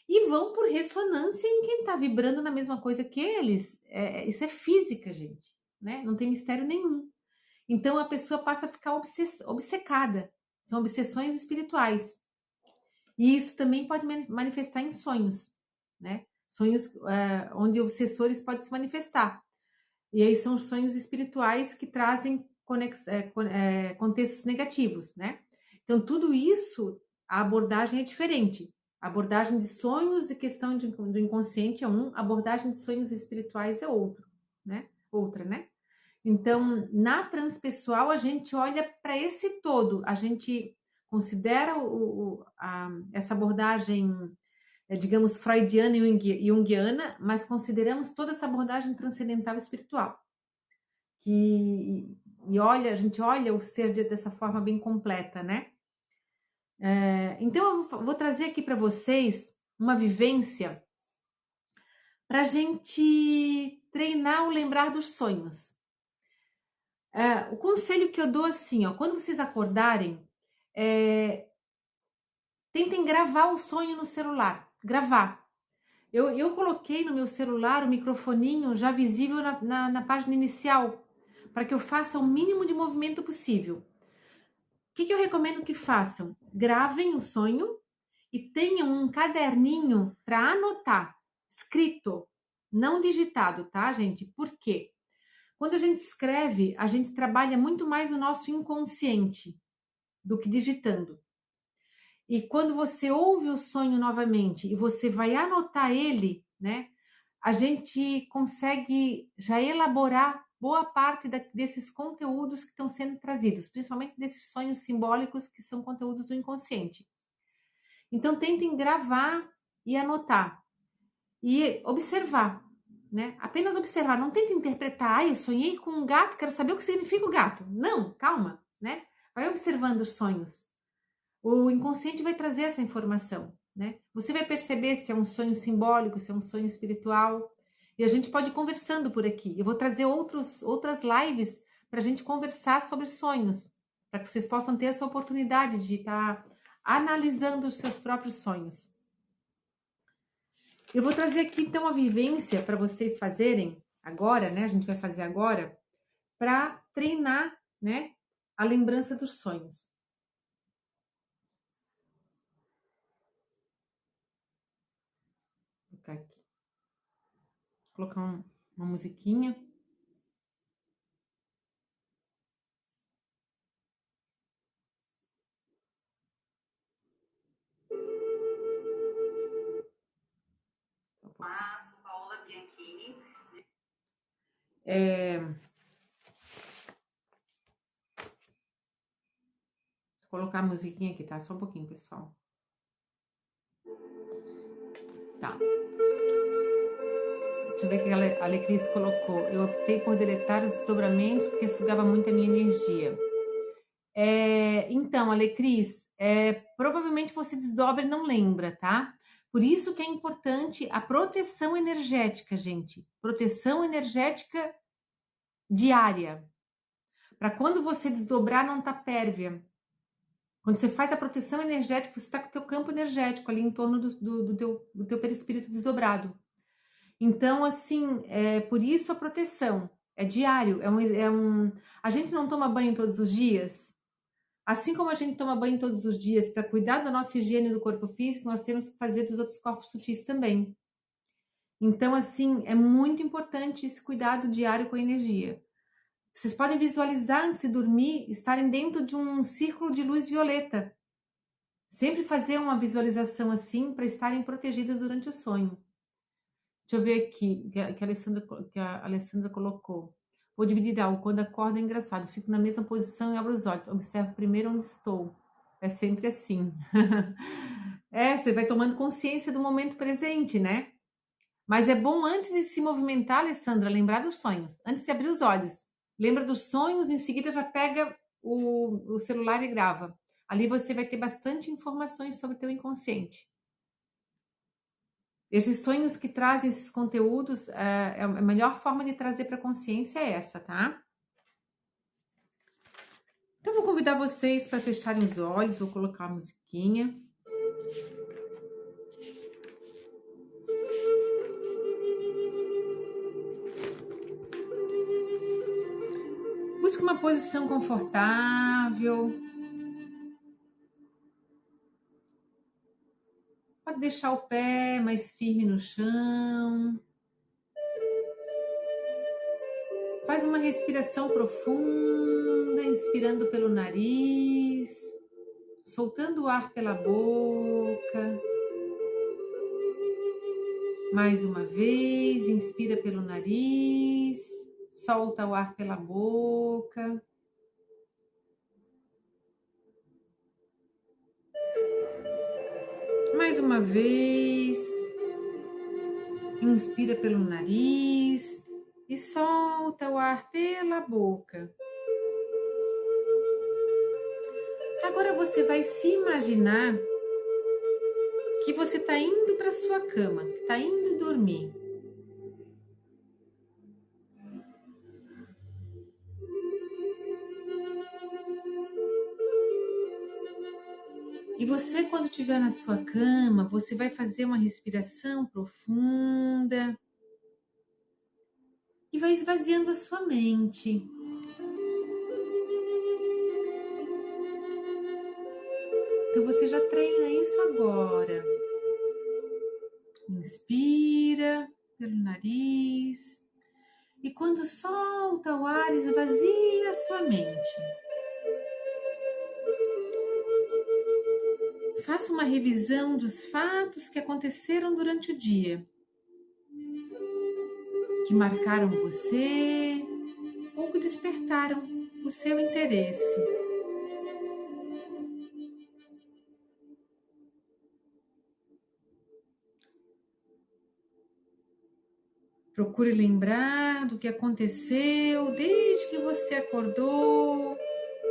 e vão por ressonância em quem está vibrando na mesma coisa que eles. Isso é física, gente, né? Não tem mistério nenhum. Então a pessoa passa a ficar obcecada. São obsessões espirituais. E isso também pode manifestar em sonhos, né? Sonhos onde obsessores podem se manifestar. E aí são os sonhos espirituais que trazem contextos negativos, né? Então, tudo isso, a abordagem é diferente. A abordagem de sonhos e questão do inconsciente é a abordagem de sonhos espirituais é outra, né? Então, na transpessoal, a gente olha para esse todo, a gente considera essa abordagem, digamos, freudiana e junguiana, mas consideramos toda essa abordagem transcendental espiritual. A gente olha o ser dessa forma bem completa, né? Então, eu vou trazer aqui para vocês uma vivência para a gente treinar o lembrar dos sonhos. O conselho que eu dou assim, ó, quando vocês acordarem, tentem gravar o sonho no celular. Gravar. Eu coloquei no meu celular o microfoninho já visível na página inicial, para que eu faça o mínimo de movimento possível. O que eu recomendo que façam? Gravem o sonho e tenham um caderninho para anotar, escrito, não digitado, tá, gente? Por quê? Quando a gente escreve, a gente trabalha muito mais o nosso inconsciente do que digitando. E quando você ouve o sonho novamente e você vai anotar ele, né? A gente consegue já elaborar boa parte desses conteúdos que estão sendo trazidos, principalmente desses sonhos simbólicos que são conteúdos do inconsciente. Então, tentem gravar e anotar e observar, né? Apenas observar, não tente interpretar. Eu sonhei com um gato, quero saber o que significa o gato. Não, calma, né? Vai observando os sonhos. O inconsciente vai trazer essa informação, né? Você vai perceber se é um sonho simbólico, se é um sonho espiritual. E a gente pode ir conversando por aqui. Eu vou trazer outras lives para a gente conversar sobre sonhos, para que vocês possam ter essa oportunidade de estar analisando os seus próprios sonhos. Eu vou trazer aqui então a vivência para vocês fazerem agora, né? A gente vai fazer agora para treinar, né, a lembrança dos sonhos. Vou colocar aqui. Colocar uma musiquinha. Sou Paola Bianchini. Vou colocar a musiquinha aqui, tá? Só um pouquinho, pessoal. Tá. Deixa eu ver o que a Alecris colocou. Eu optei por deletar os desdobramentos porque sugava muito a minha energia. Então, Alecris, provavelmente você desdobra e não lembra, tá? Por isso que é importante a proteção energética, gente. Proteção energética diária. Para quando você desdobrar, não tá pérvia. Quando você faz a proteção energética, você está com o teu campo energético ali em torno do teu perispírito desdobrado. Então, assim, por isso a proteção. É diário. A gente não toma banho todos os dias. Assim como a gente toma banho todos os dias para cuidar da nossa higiene do corpo físico, nós temos que fazer dos outros corpos sutis também. Então, assim, é muito importante esse cuidado diário com a energia. Vocês podem visualizar antes de dormir, estarem dentro de um círculo de luz violeta. Sempre fazer uma visualização assim para estarem protegidas durante o sonho. Deixa eu ver aqui, que a Alessandra colocou. Vou dividir algo. Quando acordo é engraçado. Fico na mesma posição e abro os olhos. Observo primeiro onde estou. É sempre assim. Você vai tomando consciência do momento presente, né? Mas é bom antes de se movimentar, Alessandra, lembrar dos sonhos. Antes de abrir os olhos. Lembra dos sonhos, em seguida já pega o celular e grava. Ali você vai ter bastante informações sobre o teu inconsciente. Esses sonhos que trazem esses conteúdos, a melhor forma de trazer para a consciência é essa, tá? Então, vou convidar vocês para fecharem os olhos, vou colocar a musiquinha. Busque uma posição confortável. Pode deixar o pé mais firme no chão. Faz uma respiração profunda, inspirando pelo nariz, soltando o ar pela boca. Mais uma vez, inspira pelo nariz, solta o ar pela boca. Mais uma vez, inspira pelo nariz e solta o ar pela boca. Agora você vai se imaginar que você está indo para sua cama, que está indo dormir. E você, quando estiver na sua cama, você vai fazer uma respiração profunda e vai esvaziando a sua mente. Então você já treina isso agora. Inspira pelo nariz e quando solta o ar, esvazia a sua mente. Faça uma revisão dos fatos que aconteceram durante o dia, que marcaram você ou que despertaram o seu interesse. Procure lembrar do que aconteceu desde que você acordou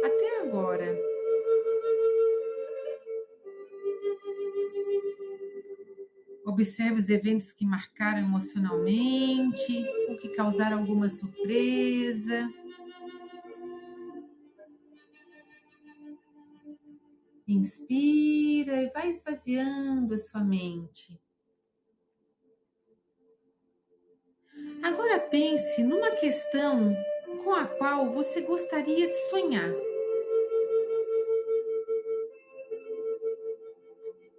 até agora. Observe os eventos que marcaram emocionalmente ou que causaram alguma surpresa. Inspira e vai esvaziando a sua mente. Agora pense numa questão com a qual você gostaria de sonhar.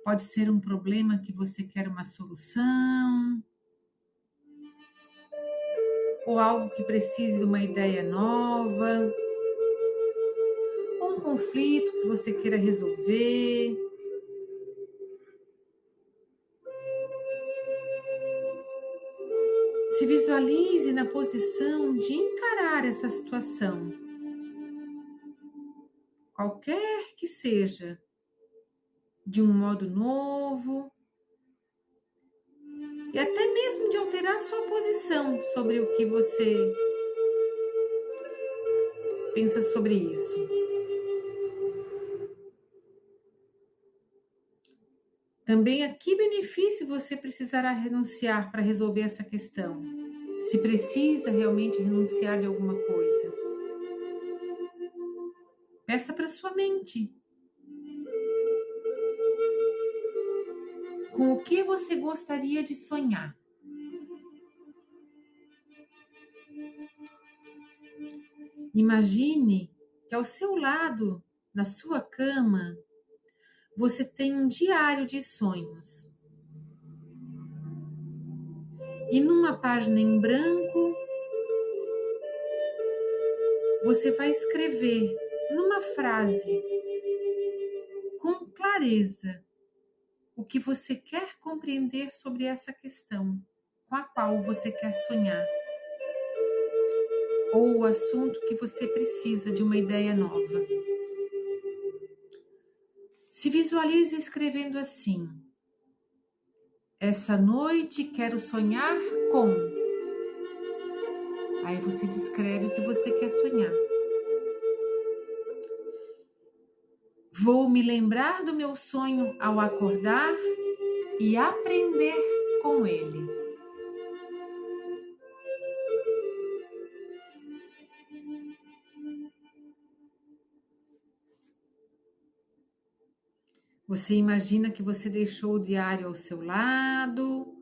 Pode ser um problema que você quer uma solução, ou algo que precise de uma ideia nova, ou um conflito que você queira resolver. Se visualize na posição de encarar essa situação. qualquer que seja, de um modo novo, e até mesmo de alterar sua posição sobre o que você pensa sobre isso. Também a que benefício você precisará renunciar para resolver essa questão? Se precisa realmente renunciar de alguma coisa. Peça para sua mente. Com o que você gostaria de sonhar? Imagine que ao seu lado, na sua cama, você tem um diário de sonhos. E numa página em branco, você vai escrever numa frase, com clareza, o que você quer compreender sobre essa questão, com a qual você quer sonhar. Ou o assunto que você precisa de uma ideia nova. Se visualize escrevendo assim: essa noite quero sonhar com. Aí você descreve o que você quer sonhar. Vou me lembrar do meu sonho ao acordar e aprender com ele. Você imagina que você deixou o diário ao seu lado,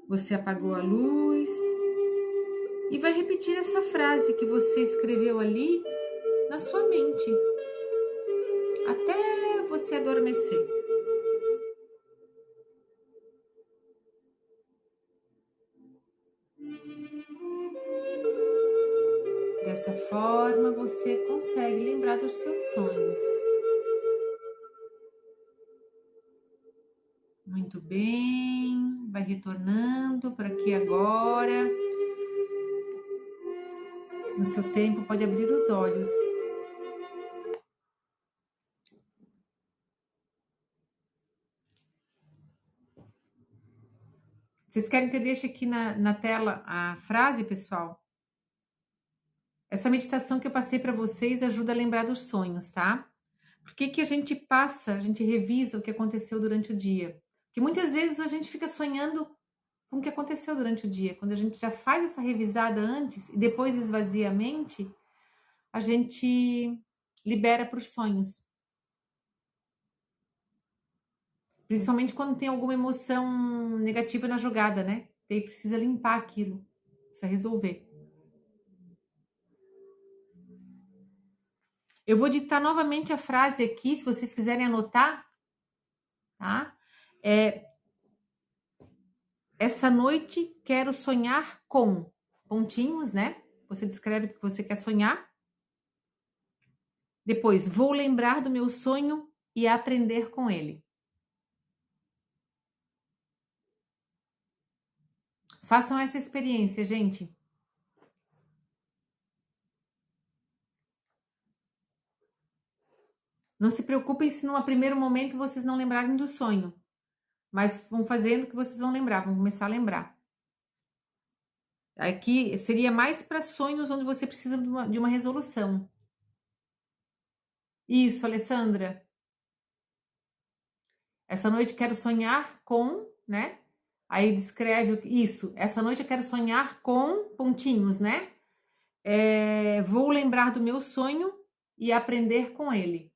você apagou a luz e vai repetir essa frase que você escreveu ali na sua mente, até você adormecer. Dessa forma, você consegue lembrar dos seus sonhos. Muito bem, vai retornando para aqui agora. No seu tempo, pode abrir os olhos. Vocês querem que eu deixe aqui na tela a frase, pessoal? Essa meditação que eu passei para vocês ajuda a lembrar dos sonhos, tá? Por que a gente passa, a gente revisa o que aconteceu durante o dia? Porque muitas vezes a gente fica sonhando com o que aconteceu durante o dia. Quando a gente já faz essa revisada antes e depois esvazia a mente, a gente libera para os sonhos. Principalmente quando tem alguma emoção negativa na jogada, né? Daí precisa limpar aquilo, precisa resolver. Eu vou ditar novamente a frase aqui, se vocês quiserem anotar, tá? Essa noite quero sonhar com pontinhos, né? Você descreve o que você quer sonhar. Depois, vou lembrar do meu sonho e aprender com ele. Façam essa experiência, gente. Não se preocupem se num primeiro momento vocês não lembrarem do sonho. Mas vão fazendo que vocês vão lembrar, vão começar a lembrar. Aqui seria mais para sonhos onde você precisa de uma resolução. Isso, Alessandra. Essa noite quero sonhar com, né? Aí descreve isso. Essa noite eu quero sonhar com pontinhos, né? Vou lembrar do meu sonho e aprender com ele.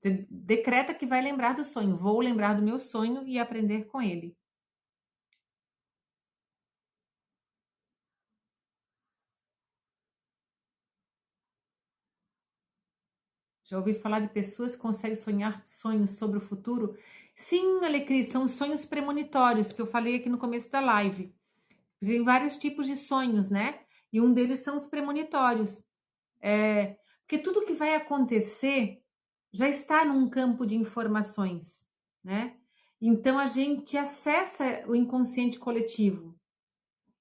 Você decreta que vai lembrar do sonho. Vou lembrar do meu sonho e aprender com ele. Já ouvi falar de pessoas que conseguem sonhar sonhos sobre o futuro? Sim, Alecris, são os sonhos premonitórios que eu falei aqui no começo da live. Tem vários tipos de sonhos, né? E um deles são os premonitórios. Porque tudo que vai acontecer já está num campo de informações, né? Então a gente acessa o inconsciente coletivo.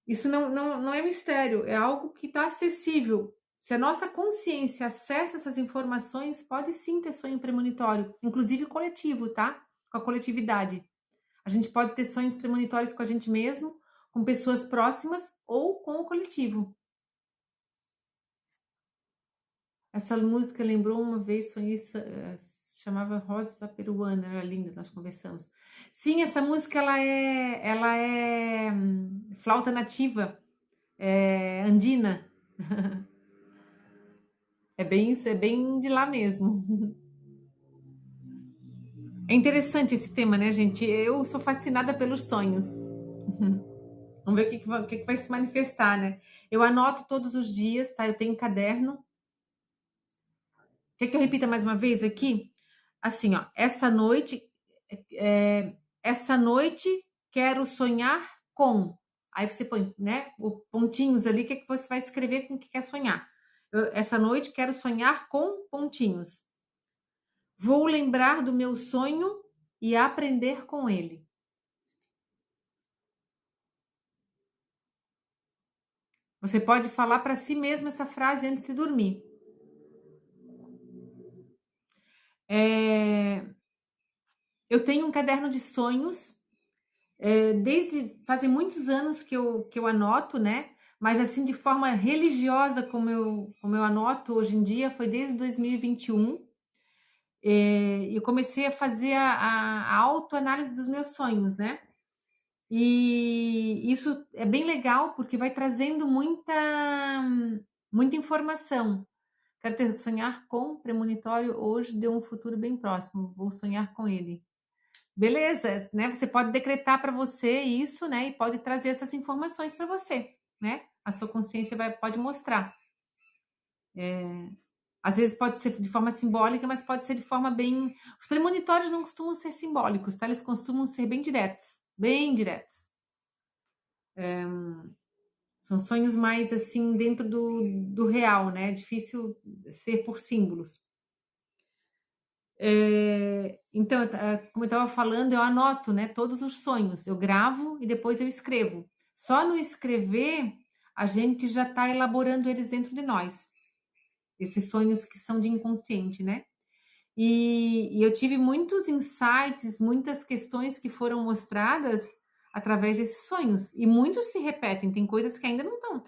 Isso não é mistério, é algo que está acessível Se a nossa consciência acessa essas informações, pode sim ter sonho premonitório, inclusive coletivo, tá? Com a coletividade. A gente pode ter sonhos premonitórios com a gente mesmo, com pessoas próximas ou com o coletivo. Essa música lembrou uma vez, sonhei, se chamava Rosa Peruana, era linda, nós conversamos. Sim, essa música ela é flauta nativa, é andina. É bem isso, é bem de lá mesmo. É interessante esse tema, né, gente? Eu sou fascinada pelos sonhos. Vamos ver o que vai se manifestar, né? Eu anoto todos os dias, tá? Eu tenho um caderno. Quer que eu repita mais uma vez aqui? Assim, ó, é, essa noite quero sonhar com. Aí você põe, né, os pontinhos ali, o que é que você vai escrever com o que quer sonhar. Essa noite quero sonhar com pontinhos. Vou lembrar do meu sonho e aprender com ele. Você pode falar para si mesmo essa frase antes de dormir. É, eu tenho um caderno de sonhos, desde fazem muitos anos que eu anoto, né? Mas assim, de forma religiosa, como eu anoto hoje em dia, foi desde 2021. Eu comecei a fazer a autoanálise dos meus sonhos, né? E isso é bem legal porque vai trazendo muita informação. Quero ter sonhar com premonitório hoje de um futuro bem próximo. Vou sonhar com ele. Beleza, né? Você pode decretar para você isso, né? E pode trazer essas informações para você, né? A sua consciência pode mostrar. Às vezes pode ser de forma simbólica, mas pode ser de forma bem. Os premonitórios não costumam ser simbólicos, tá? Eles costumam ser bem diretos, bem diretos. São sonhos mais assim dentro do real, né? É difícil ser por símbolos. Então, como eu estava falando, eu anoto, né, todos os sonhos. Eu gravo e depois eu escrevo. Só no escrever, a gente já está elaborando eles dentro de nós. Esses sonhos que são de inconsciente, né? E eu tive muitos insights, muitas questões que foram mostradas através desses sonhos. E muitos se repetem, tem coisas que ainda não estão.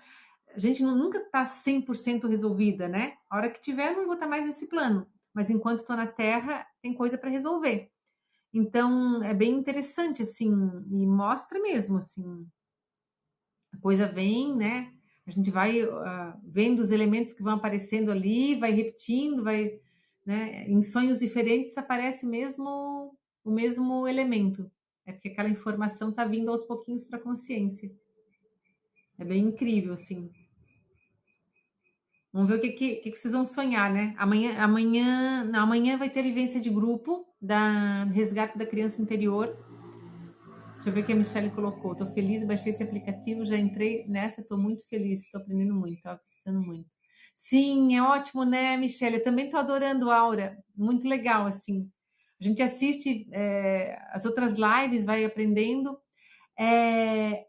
A gente nunca está 100% resolvida, né? A hora que tiver, eu não vou estar mais nesse plano. Mas enquanto estou na Terra, tem coisa para resolver. Então, é bem interessante, assim, e mostra mesmo, assim, a coisa vem, né? A gente vai vendo os elementos que vão aparecendo ali, vai repetindo, vai, né? Em sonhos diferentes aparece mesmo o mesmo elemento. É porque aquela informação está vindo aos pouquinhos para a consciência. É bem incrível, assim. Vamos ver o que vocês vão sonhar, né? Amanhã vai ter a vivência de grupo da resgate da criança interior. Deixa eu ver o que a Michelle colocou. Estou feliz, baixei esse aplicativo, já entrei nessa, estou muito feliz, estou aprendendo muito, estava precisando muito. Sim, é ótimo, né, Michelle? Eu também estou adorando Aura, muito legal, assim. A gente assiste as outras lives, vai aprendendo.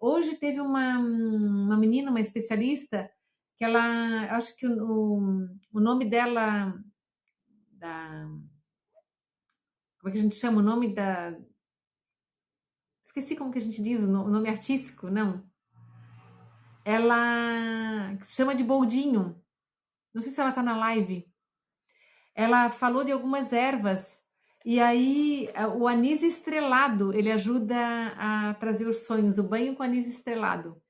Hoje teve uma menina, uma especialista, que ela, eu acho que o nome dela, como é que a gente chama o nome da, esqueci como que a gente diz o nome artístico, não. Ela se chama de Boldinho. Não sei se ela tá na live. Ela falou de algumas ervas. E aí, o anis estrelado, ele ajuda a trazer os sonhos. O banho com anis estrelado.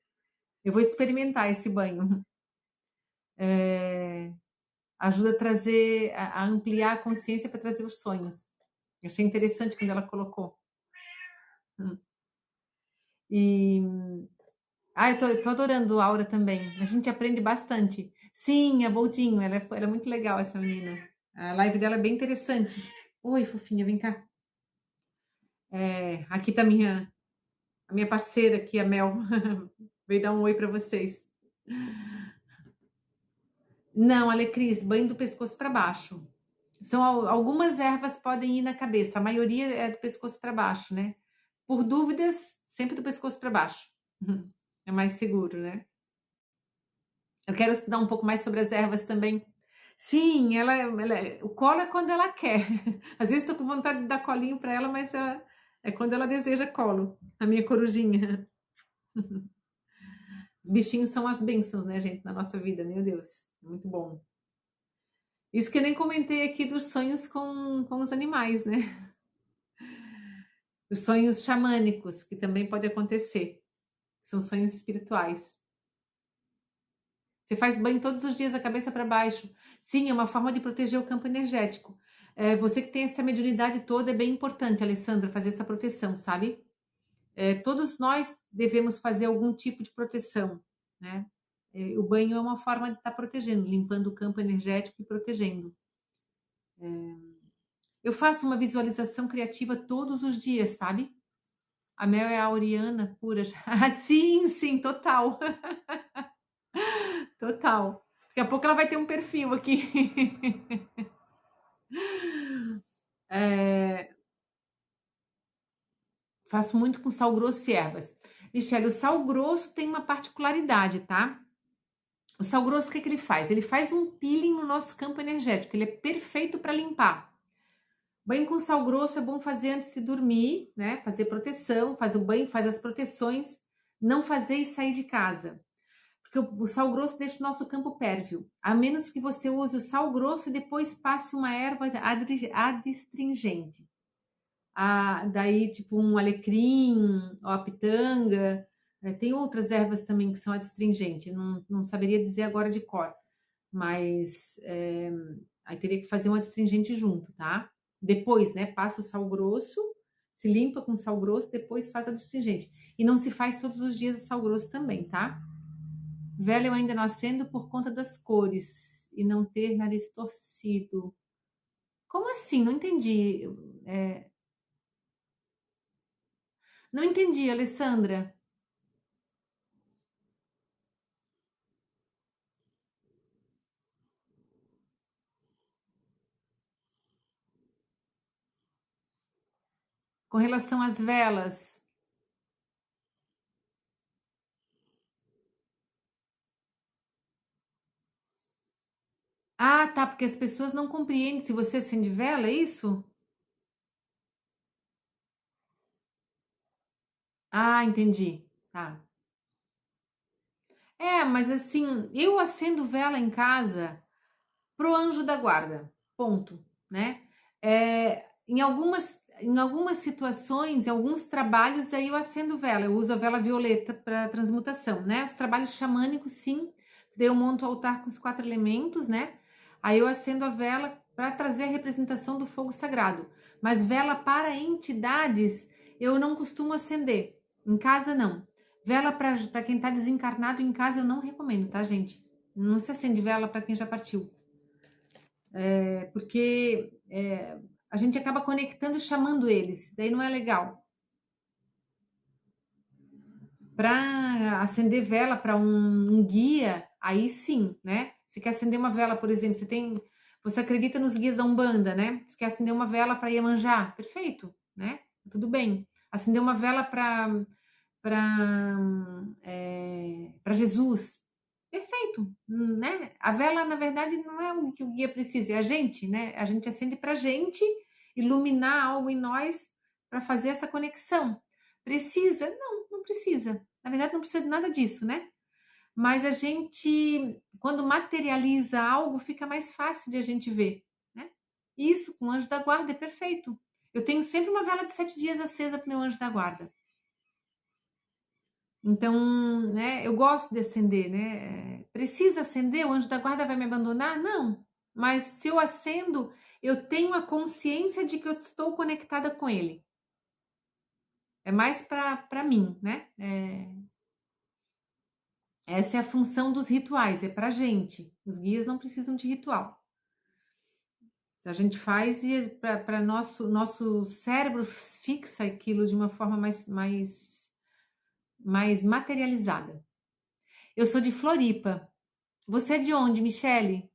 Eu vou experimentar esse banho. Ajuda a trazer, a ampliar a consciência para trazer os sonhos. Eu achei interessante quando ela colocou. E eu tô adorando a Aura também. A gente aprende bastante. Sim, a Boldinho, ela é muito legal, essa menina. A live dela é bem interessante. Oi, fofinha, vem cá. Aqui tá a minha parceira aqui, a Mel. Veio dar um oi para vocês. Não, Alecris, banho do pescoço para baixo. Algumas ervas podem ir na cabeça, a maioria é do pescoço para baixo, né? Por dúvidas, sempre do pescoço para baixo. É mais seguro, né? Eu quero estudar um pouco mais sobre as ervas também. Sim, o colo é quando ela quer. Às vezes estou com vontade de dar colinho para ela, mas é quando ela deseja colo, a minha corujinha. Os bichinhos são as bênçãos, né, gente, na nossa vida, meu Deus, muito bom. Isso que eu nem comentei aqui dos sonhos com os animais, né? Os sonhos xamânicos, que também pode acontecer. São sonhos espirituais. Você faz banho todos os dias, a cabeça para baixo. Sim, é uma forma de proteger o campo energético. Você que tem essa mediunidade toda, é bem importante, Alessandra, fazer essa proteção, sabe? Todos nós devemos fazer algum tipo de proteção, né? O banho é uma forma de estar protegendo, limpando o campo energético e protegendo. Eu faço uma visualização criativa todos os dias, sabe? A Mel é a Oriana pura. Sim, sim, total. Total. Daqui a pouco ela vai ter um perfil aqui. É, faço muito com sal grosso e ervas. Michele, o sal grosso tem uma particularidade, tá? O sal grosso, o que ele faz? Ele faz um peeling no nosso campo energético. Ele é perfeito para limpar. Banho com sal grosso é bom fazer antes de dormir, né? Fazer proteção, faz o banho, faz as proteções. Não fazer e sair de casa. Porque o sal grosso deixa o nosso campo pérvio. A menos que você use o sal grosso e depois passe uma erva adstringente. Daí, tipo um alecrim, ou a pitanga. Tem outras ervas também que são adstringentes. Não saberia dizer agora de cor. Mas aí teria que fazer um adstringente junto, tá? Depois, né? Passa o sal grosso, se limpa com sal grosso, depois faz o adstringente. E não se faz todos os dias o sal grosso também, tá? Velho eu ainda não acendo por conta das cores e não ter nariz torcido. Como assim? Não entendi. É, não entendi, Alessandra. Com relação às velas. Ah, tá, porque as pessoas não compreendem se você acende vela, é isso? Ah, entendi. Tá. Mas assim, eu acendo vela em casa pro anjo da guarda. Ponto, né? Em algumas situações, em alguns trabalhos, aí eu acendo vela. Eu uso a vela violeta para transmutação, né? Os trabalhos xamânicos, sim. Daí eu monto o altar com os 4 elementos, né? Aí eu acendo a vela para trazer a representação do fogo sagrado. Mas vela para entidades eu não costumo acender. Em casa, não. Vela para quem está desencarnado em casa eu não recomendo, tá, gente? Não se acende vela para quem já partiu. Porque a gente acaba conectando e chamando eles, daí não é legal. Para acender vela para um guia, aí sim, né? Você quer acender uma vela, por exemplo, você acredita nos guias da Umbanda, né? Você quer acender uma vela para Iemanjá, perfeito, né? Tudo bem. Acender uma vela para Jesus, perfeito, né? A vela, na verdade, não é o que o guia precisa, é a gente, né? A gente acende para a gente iluminar algo em nós para fazer essa conexão. Precisa? Não, não precisa. Na verdade, não precisa de nada disso, né? Mas a gente, quando materializa algo, fica mais fácil de a gente ver, né? Isso, com o anjo da guarda, é perfeito. Eu tenho sempre uma vela de 7 dias acesa para o meu anjo da guarda. Então, né, eu gosto de acender, né? Precisa acender? O anjo da guarda vai me abandonar? Não. Mas se eu acendo, eu tenho a consciência de que eu estou conectada com ele. É mais para mim, né? Essa é a função dos rituais, é para gente. Os guias não precisam de ritual. A gente faz e para nosso cérebro fixa aquilo de uma forma mais materializada. Eu sou de Floripa. Você é de onde, Michele?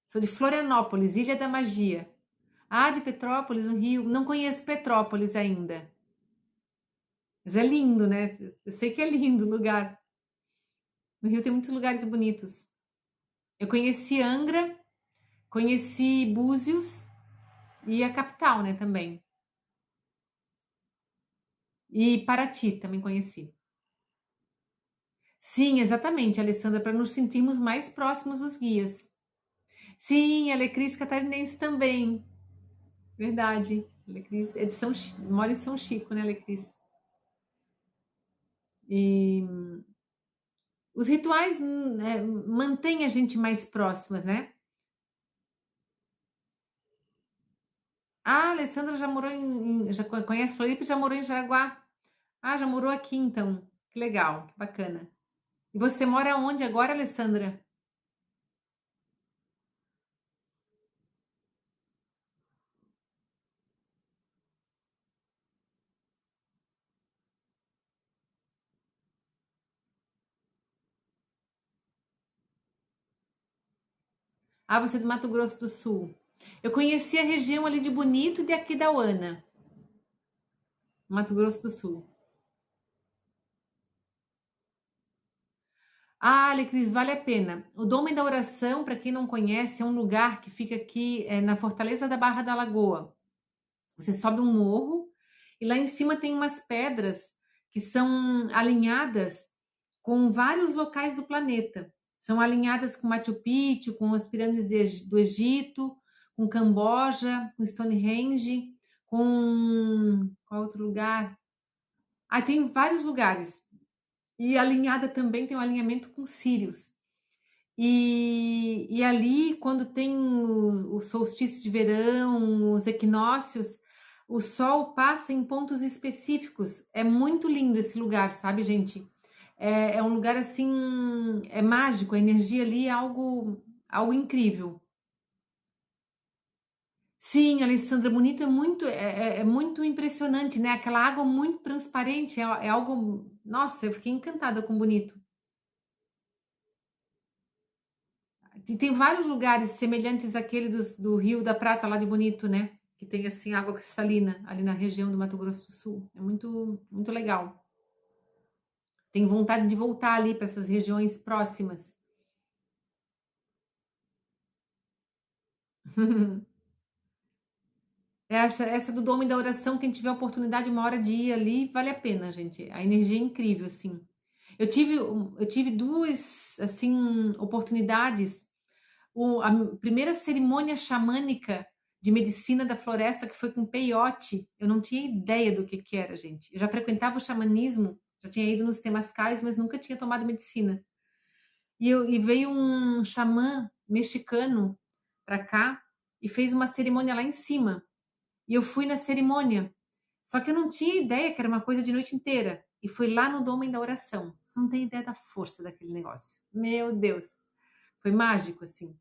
Sou de Florianópolis, Ilha da Magia. Ah, de Petrópolis, no Rio. Não conheço Petrópolis ainda. Mas é lindo, né? Eu sei que é lindo o lugar. No Rio tem muitos lugares bonitos. Eu conheci Angra, conheci Búzios e a capital, né, também. E Paraty também conheci. Sim, exatamente, Alessandra, para nos sentirmos mais próximos dos guias. Sim, Alecris catarinense também. Verdade. Alecris é de mora em São Chico, né, Alecris? E os rituais mantêm a gente mais próximas, né? Ah, a Alessandra já morou já conhece Floripa e já morou em Jaraguá. Ah, já morou aqui então. Que legal, que bacana. E você mora onde agora, Alessandra? Ah, você é do Mato Grosso do Sul. Eu conheci a região ali de Bonito e de Aquidauana, Mato Grosso do Sul. Ah, Alecris, vale a pena. O Dom da Oração, para quem não conhece, é um lugar que fica aqui na Fortaleza da Barra da Lagoa. Você sobe um morro e lá em cima tem umas pedras que são alinhadas com vários locais do planeta. São alinhadas com Machu Picchu, com as pirâmides do Egito, com Camboja, com Stonehenge, com qual outro lugar? Ah, tem vários lugares. E alinhada também tem um alinhamento com Sírios. E ali, quando tem o solstício de verão, os equinócios, o sol passa em pontos específicos. É muito lindo esse lugar, sabe, gente? É um lugar assim, é mágico, a energia ali é algo incrível. Sim, Alessandra, Bonito é muito impressionante, né? Aquela água muito transparente, é algo. Nossa, eu fiquei encantada com Bonito. E tem vários lugares semelhantes àquele do Rio da Prata, lá de Bonito, né? Que tem assim água cristalina ali na região do Mato Grosso do Sul. É muito, muito legal. Tenho vontade de voltar ali para essas regiões próximas. Essa do Dome da Oração, quem tiver oportunidade, uma hora de ir ali, vale a pena, gente. A energia é incrível, assim. Eu tive duas, assim, oportunidades. A primeira cerimônia xamânica de medicina da floresta, que foi com peiote, eu não tinha ideia do que era, gente. Eu já frequentava o xamanismo, já tinha ido nos temascais, mas nunca tinha tomado medicina. E veio um xamã mexicano para cá e fez uma cerimônia lá em cima. E eu fui na cerimônia. Só que eu não tinha ideia que era uma coisa de noite inteira. E fui lá no Dom da Oração. Você não tem ideia da força daquele negócio. Meu Deus. Foi mágico, assim.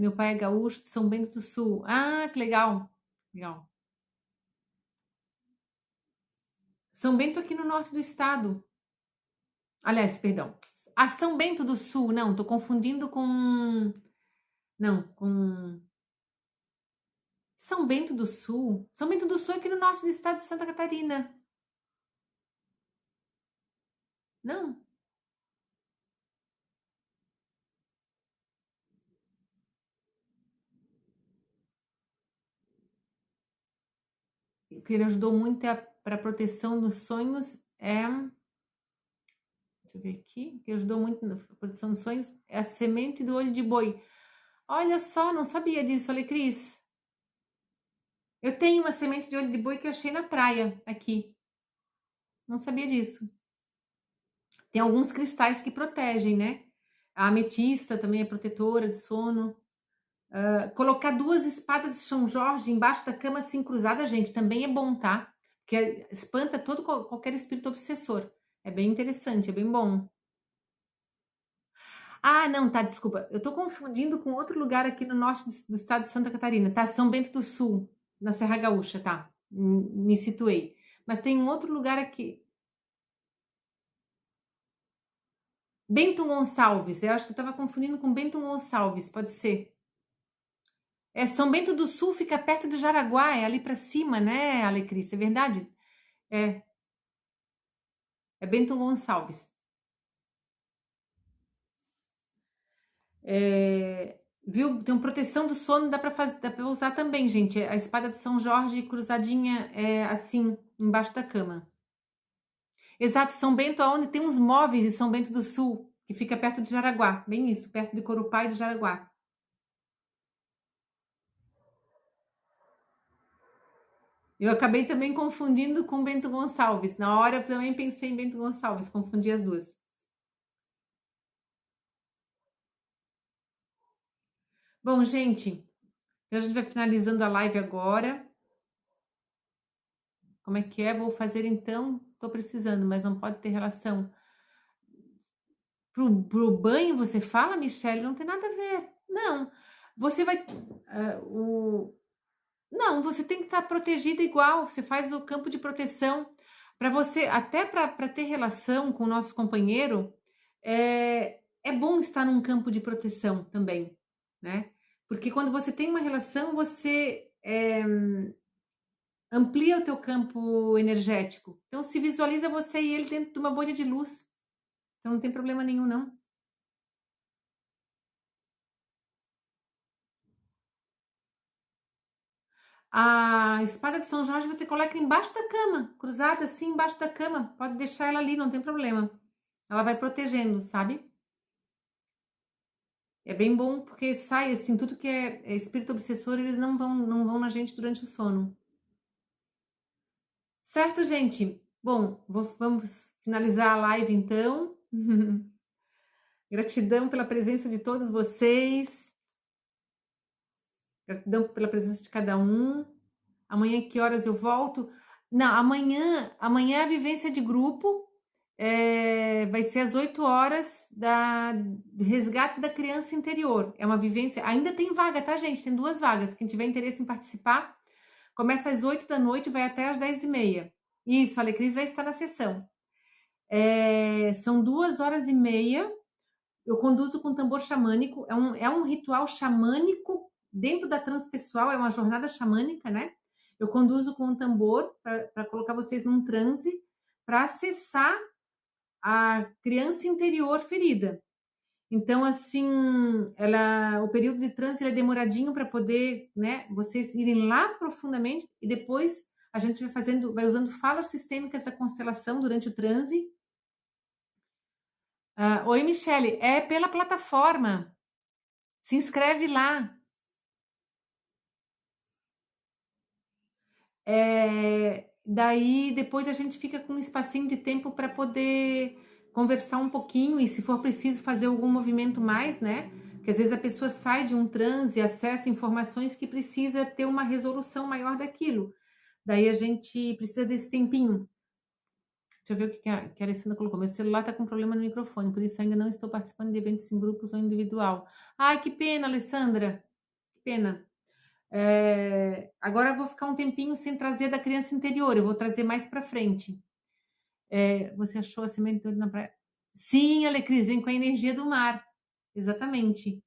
Meu pai é gaúcho de São Bento do Sul. Ah, que legal. Legal. São Bento aqui no norte do estado. Aliás, perdão. A São Bento do Sul, não, tô confundindo com. Não, com. São Bento do Sul. São Bento do Sul é aqui no norte do estado de Santa Catarina. Não, o que ele ajudou muito para proteção dos sonhos é. Deixa eu ver aqui. O que ajudou muito na proteção dos sonhos é a semente do olho de boi. Olha só, não sabia disso, olha, Cris. Eu tenho uma semente de olho de boi que eu achei na praia aqui. Não sabia disso. Tem alguns cristais que protegem, né? A ametista também é protetora de sono. Colocar duas espadas de São Jorge embaixo da cama assim cruzada, gente, também é bom, tá? Porque espanta qualquer espírito obsessor. É bem interessante, é bem bom. Ah, não, tá, desculpa. Eu tô confundindo com outro lugar aqui no norte do estado de Santa Catarina, tá? São Bento do Sul, na Serra Gaúcha, tá? Me situei. Mas tem um outro lugar aqui. Bento Gonçalves, eu acho que eu estava confundindo com Bento Gonçalves, pode ser. São Bento do Sul fica perto de Jaraguá, é ali para cima, né, Alecris? É verdade? É. É Bento Gonçalves. Viu? Tem uma proteção do sono, dá para usar também, gente. A espada de São Jorge cruzadinha assim, embaixo da cama. Exato, São Bento, aonde tem uns móveis de São Bento do Sul, que fica perto de Jaraguá. Bem isso, perto de Corupá e de Jaraguá. Eu acabei também confundindo com Bento Gonçalves. Na hora eu também pensei em Bento Gonçalves, confundi as duas. Bom, gente, a gente vai finalizando a live agora. Como é que é? Vou fazer então. Estou precisando, mas não pode ter relação. Pro banho você fala, Michele? Não tem nada a ver. Não. Você vai. Não, você tem que estar protegida igual. Você faz o campo de proteção. Para você, até para ter relação com o nosso companheiro, é bom estar num campo de proteção também, né? Porque quando você tem uma relação, você amplia o teu campo energético. Então, se visualiza você e ele dentro de uma bolha de luz. Então, não tem problema nenhum, não. A espada de São Jorge você coloca embaixo da cama, cruzada assim embaixo da cama. Pode deixar ela ali, não tem problema. Ela vai protegendo, sabe? É bem bom porque sai assim, tudo que é espírito obsessor, eles não vão na gente durante o sono. Certo, gente? Bom, vamos finalizar a live então. Gratidão pela presença de todos vocês. Gratidão pela presença de cada um. Amanhã, que horas eu volto? Não, amanhã é a vivência de grupo. Vai ser às 8 horas da resgate da criança interior. É uma vivência. Ainda tem vaga, tá, gente? Tem 2 vagas. Quem tiver interesse em participar, começa às 8 da noite, vai até às 10h30. Isso, a Alecris vai estar na sessão. São 2 horas e meia. Eu conduzo com tambor xamânico. É um ritual xamânico dentro da transpessoal, é uma jornada xamânica, né? Eu conduzo com um tambor para colocar vocês num transe para acessar a criança interior ferida. Então, assim, o período de transe é demoradinho para poder, né, vocês irem lá profundamente e depois a gente vai usando falas sistêmicas da constelação durante o transe. Oi, Michele, é pela plataforma. Se inscreve lá. Daí depois a gente fica com um espacinho de tempo para poder conversar um pouquinho e se for preciso fazer algum movimento mais, né? Porque às vezes a pessoa sai de um transe e acessa informações que precisa ter uma resolução maior daquilo. Daí a gente precisa desse tempinho. Deixa eu ver o que a Alessandra colocou. Meu celular está com problema no microfone, por isso ainda não estou participando de eventos em grupos ou individual. Ai, que pena, Alessandra. Que pena. Agora eu vou ficar um tempinho sem trazer da criança interior, eu vou trazer mais para frente. Você achou a semente de ouro na praia? Sim, Alecris, vem com a energia do mar. Exatamente.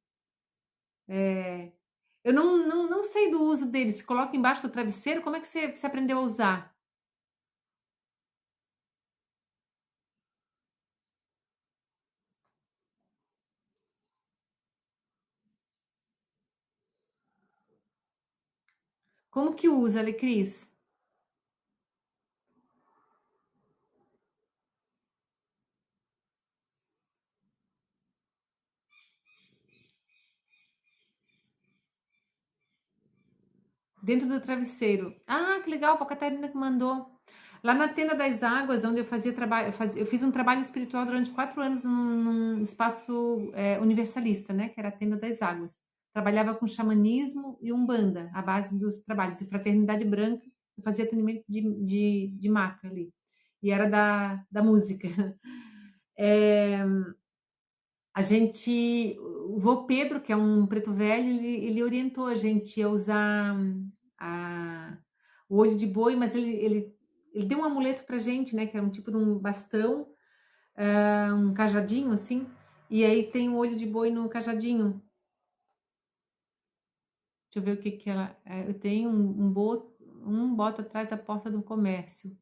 Eu não sei do uso dele. Se coloca embaixo do travesseiro, como é que você aprendeu a usar? Como que usa, Alecris? Dentro do travesseiro. Ah, que legal, foi a Catarina que mandou. Lá na Tenda das Águas, onde eu fazia trabalho, eu fiz um trabalho espiritual durante 4 anos num espaço universalista, né? Que era a Tenda das Águas. Trabalhava com xamanismo e umbanda, a base dos trabalhos. E Fraternidade Branca, eu fazia atendimento de maca ali. E era da música. É, a gente, o vô Pedro, que é um preto velho, ele orientou a gente a usar a, o olho de boi, mas ele deu um amuleto pra gente, né? Que era um tipo de um bastão, um cajadinho assim, e aí tem o olho de boi no cajadinho. Deixa eu ver o que que ela. Eu tenho um boto atrás da porta do comércio.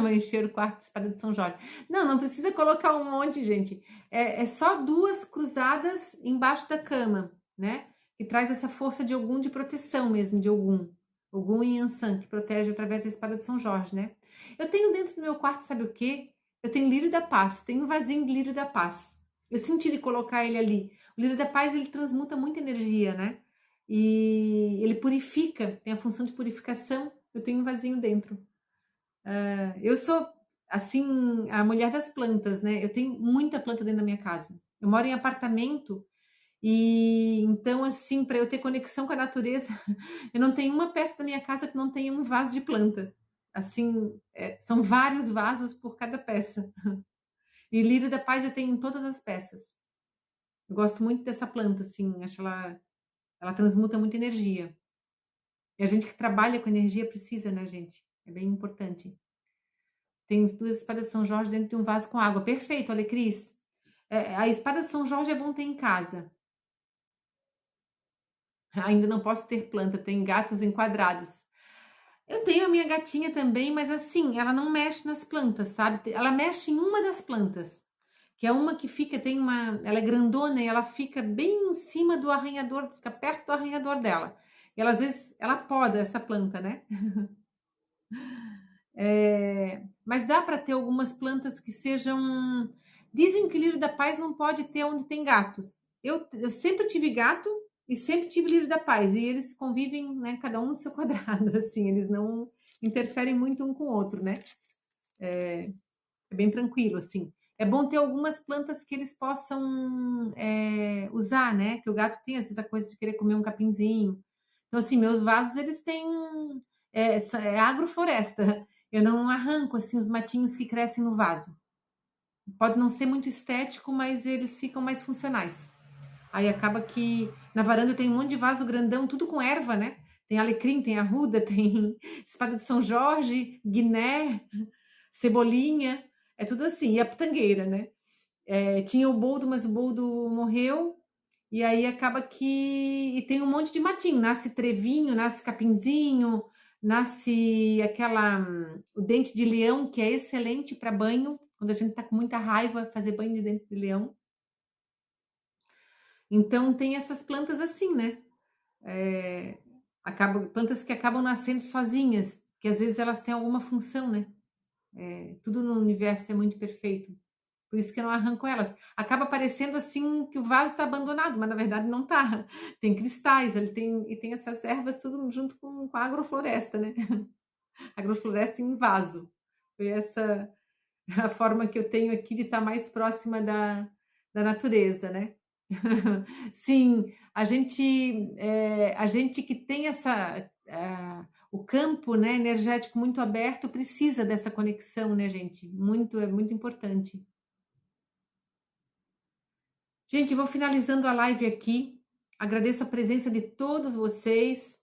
Vou encher o quarto de espada de São Jorge. Não, não precisa colocar um monte, gente. É só duas cruzadas embaixo da cama, né? Que traz essa força de Ogum, de proteção mesmo, de Ogum. Ogum e Yansan, que protege através da espada de São Jorge, né? Eu tenho dentro do meu quarto, sabe o quê? Eu tenho lírio da paz. Tenho um vasinho de lírio da paz. Eu senti de colocar ele ali. O lírio da paz, ele transmuta muita energia, né? E ele purifica, tem a função de purificação. Eu tenho um vasinho dentro. Eu sou, assim, a mulher das plantas, né? Eu tenho muita planta dentro da minha casa. Eu moro em apartamento e então, assim, para eu ter conexão com a natureza, eu não tenho uma peça da minha casa que não tenha um vaso de planta. Assim, são vários vasos por cada peça. E lírio da paz eu tenho em todas as peças. Eu gosto muito dessa planta, assim, acho ela transmuta muita energia. E a gente que trabalha com energia precisa, né, gente? É bem importante. Tem duas espadas de São Jorge dentro de um vaso com água. Perfeito, Alecris. A espada de São Jorge é bom ter em casa. Ainda não posso ter planta, tem gatos enquadrados. Eu tenho a minha gatinha também, mas assim, ela não mexe nas plantas, sabe? Ela mexe em uma das plantas, que é uma que fica, ela é grandona e ela fica bem em cima do arranhador, fica perto do arranhador dela. E ela, às vezes, ela poda essa planta, né? Mas dá para ter algumas plantas que sejam. Dizem que o lírio da paz não pode ter onde tem gatos. Eu sempre tive gato e sempre tive lírio da paz. E eles convivem, né, cada um no seu quadrado, assim, eles não interferem muito um com o outro, né? É bem tranquilo, assim. É bom ter algumas plantas que eles possam usar, né? Que o gato tem, às vezes, a coisa de querer comer um capinzinho. Então, assim, meus vasos, eles têm agrofloresta. Eu não arranco, assim, os matinhos que crescem no vaso. Pode não ser muito estético, mas eles ficam mais funcionais. Aí acaba que na varanda eu tenho um monte de vaso grandão, tudo com erva, né? Tem alecrim, tem arruda, tem espada de São Jorge, guiné, cebolinha, é tudo assim. E a pitangueira, né? Tinha o boldo, mas o boldo morreu. E aí acaba que. E tem um monte de matinho. Nasce trevinho, nasce capinzinho, nasce o dente de leão, que é excelente para banho. Quando a gente tá com muita raiva, fazer banho de dente de leão. Então tem essas plantas assim, né? É, plantas que acabam nascendo sozinhas, que às vezes elas têm alguma função, né? Tudo no universo é muito perfeito. Por isso que eu não arranco elas. Acaba parecendo assim que o vaso está abandonado, mas na verdade não está. Tem cristais, e tem essas ervas tudo junto com a agrofloresta, né? Agrofloresta em vaso. Foi essa a forma que eu tenho aqui de estar mais próxima da natureza, né? Sim, a gente que tem o campo, né, energético muito aberto precisa dessa conexão, né, gente? É muito importante. Gente, vou finalizando a live aqui. Agradeço a presença de todos vocês.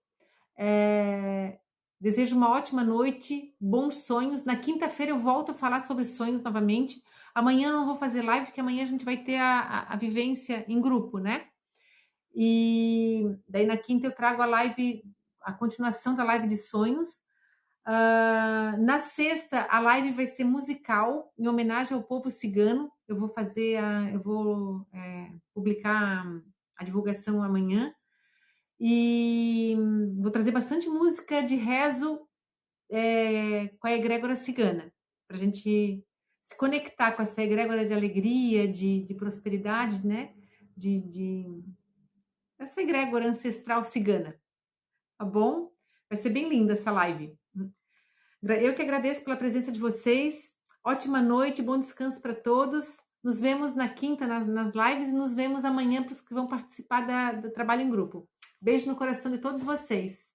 Desejo uma ótima noite, bons sonhos. Na quinta-feira eu volto a falar sobre sonhos novamente. Amanhã eu não vou fazer live, porque amanhã a gente vai ter a vivência em grupo, né? E daí na quinta eu trago a continuação da live de sonhos. Na sexta, a live vai ser musical, em homenagem ao povo cigano. Eu vou publicar a divulgação amanhã. E vou trazer bastante música de rezo com a egrégora cigana, para a gente se conectar com essa egrégora de alegria, de prosperidade, né? De essa egrégora ancestral cigana, tá bom? Vai ser bem linda essa live. Eu que agradeço pela presença de vocês. Ótima noite, bom descanso para todos. Nos vemos na quinta nas lives e nos vemos amanhã para os que vão participar do trabalho em grupo. Beijo no coração de todos vocês.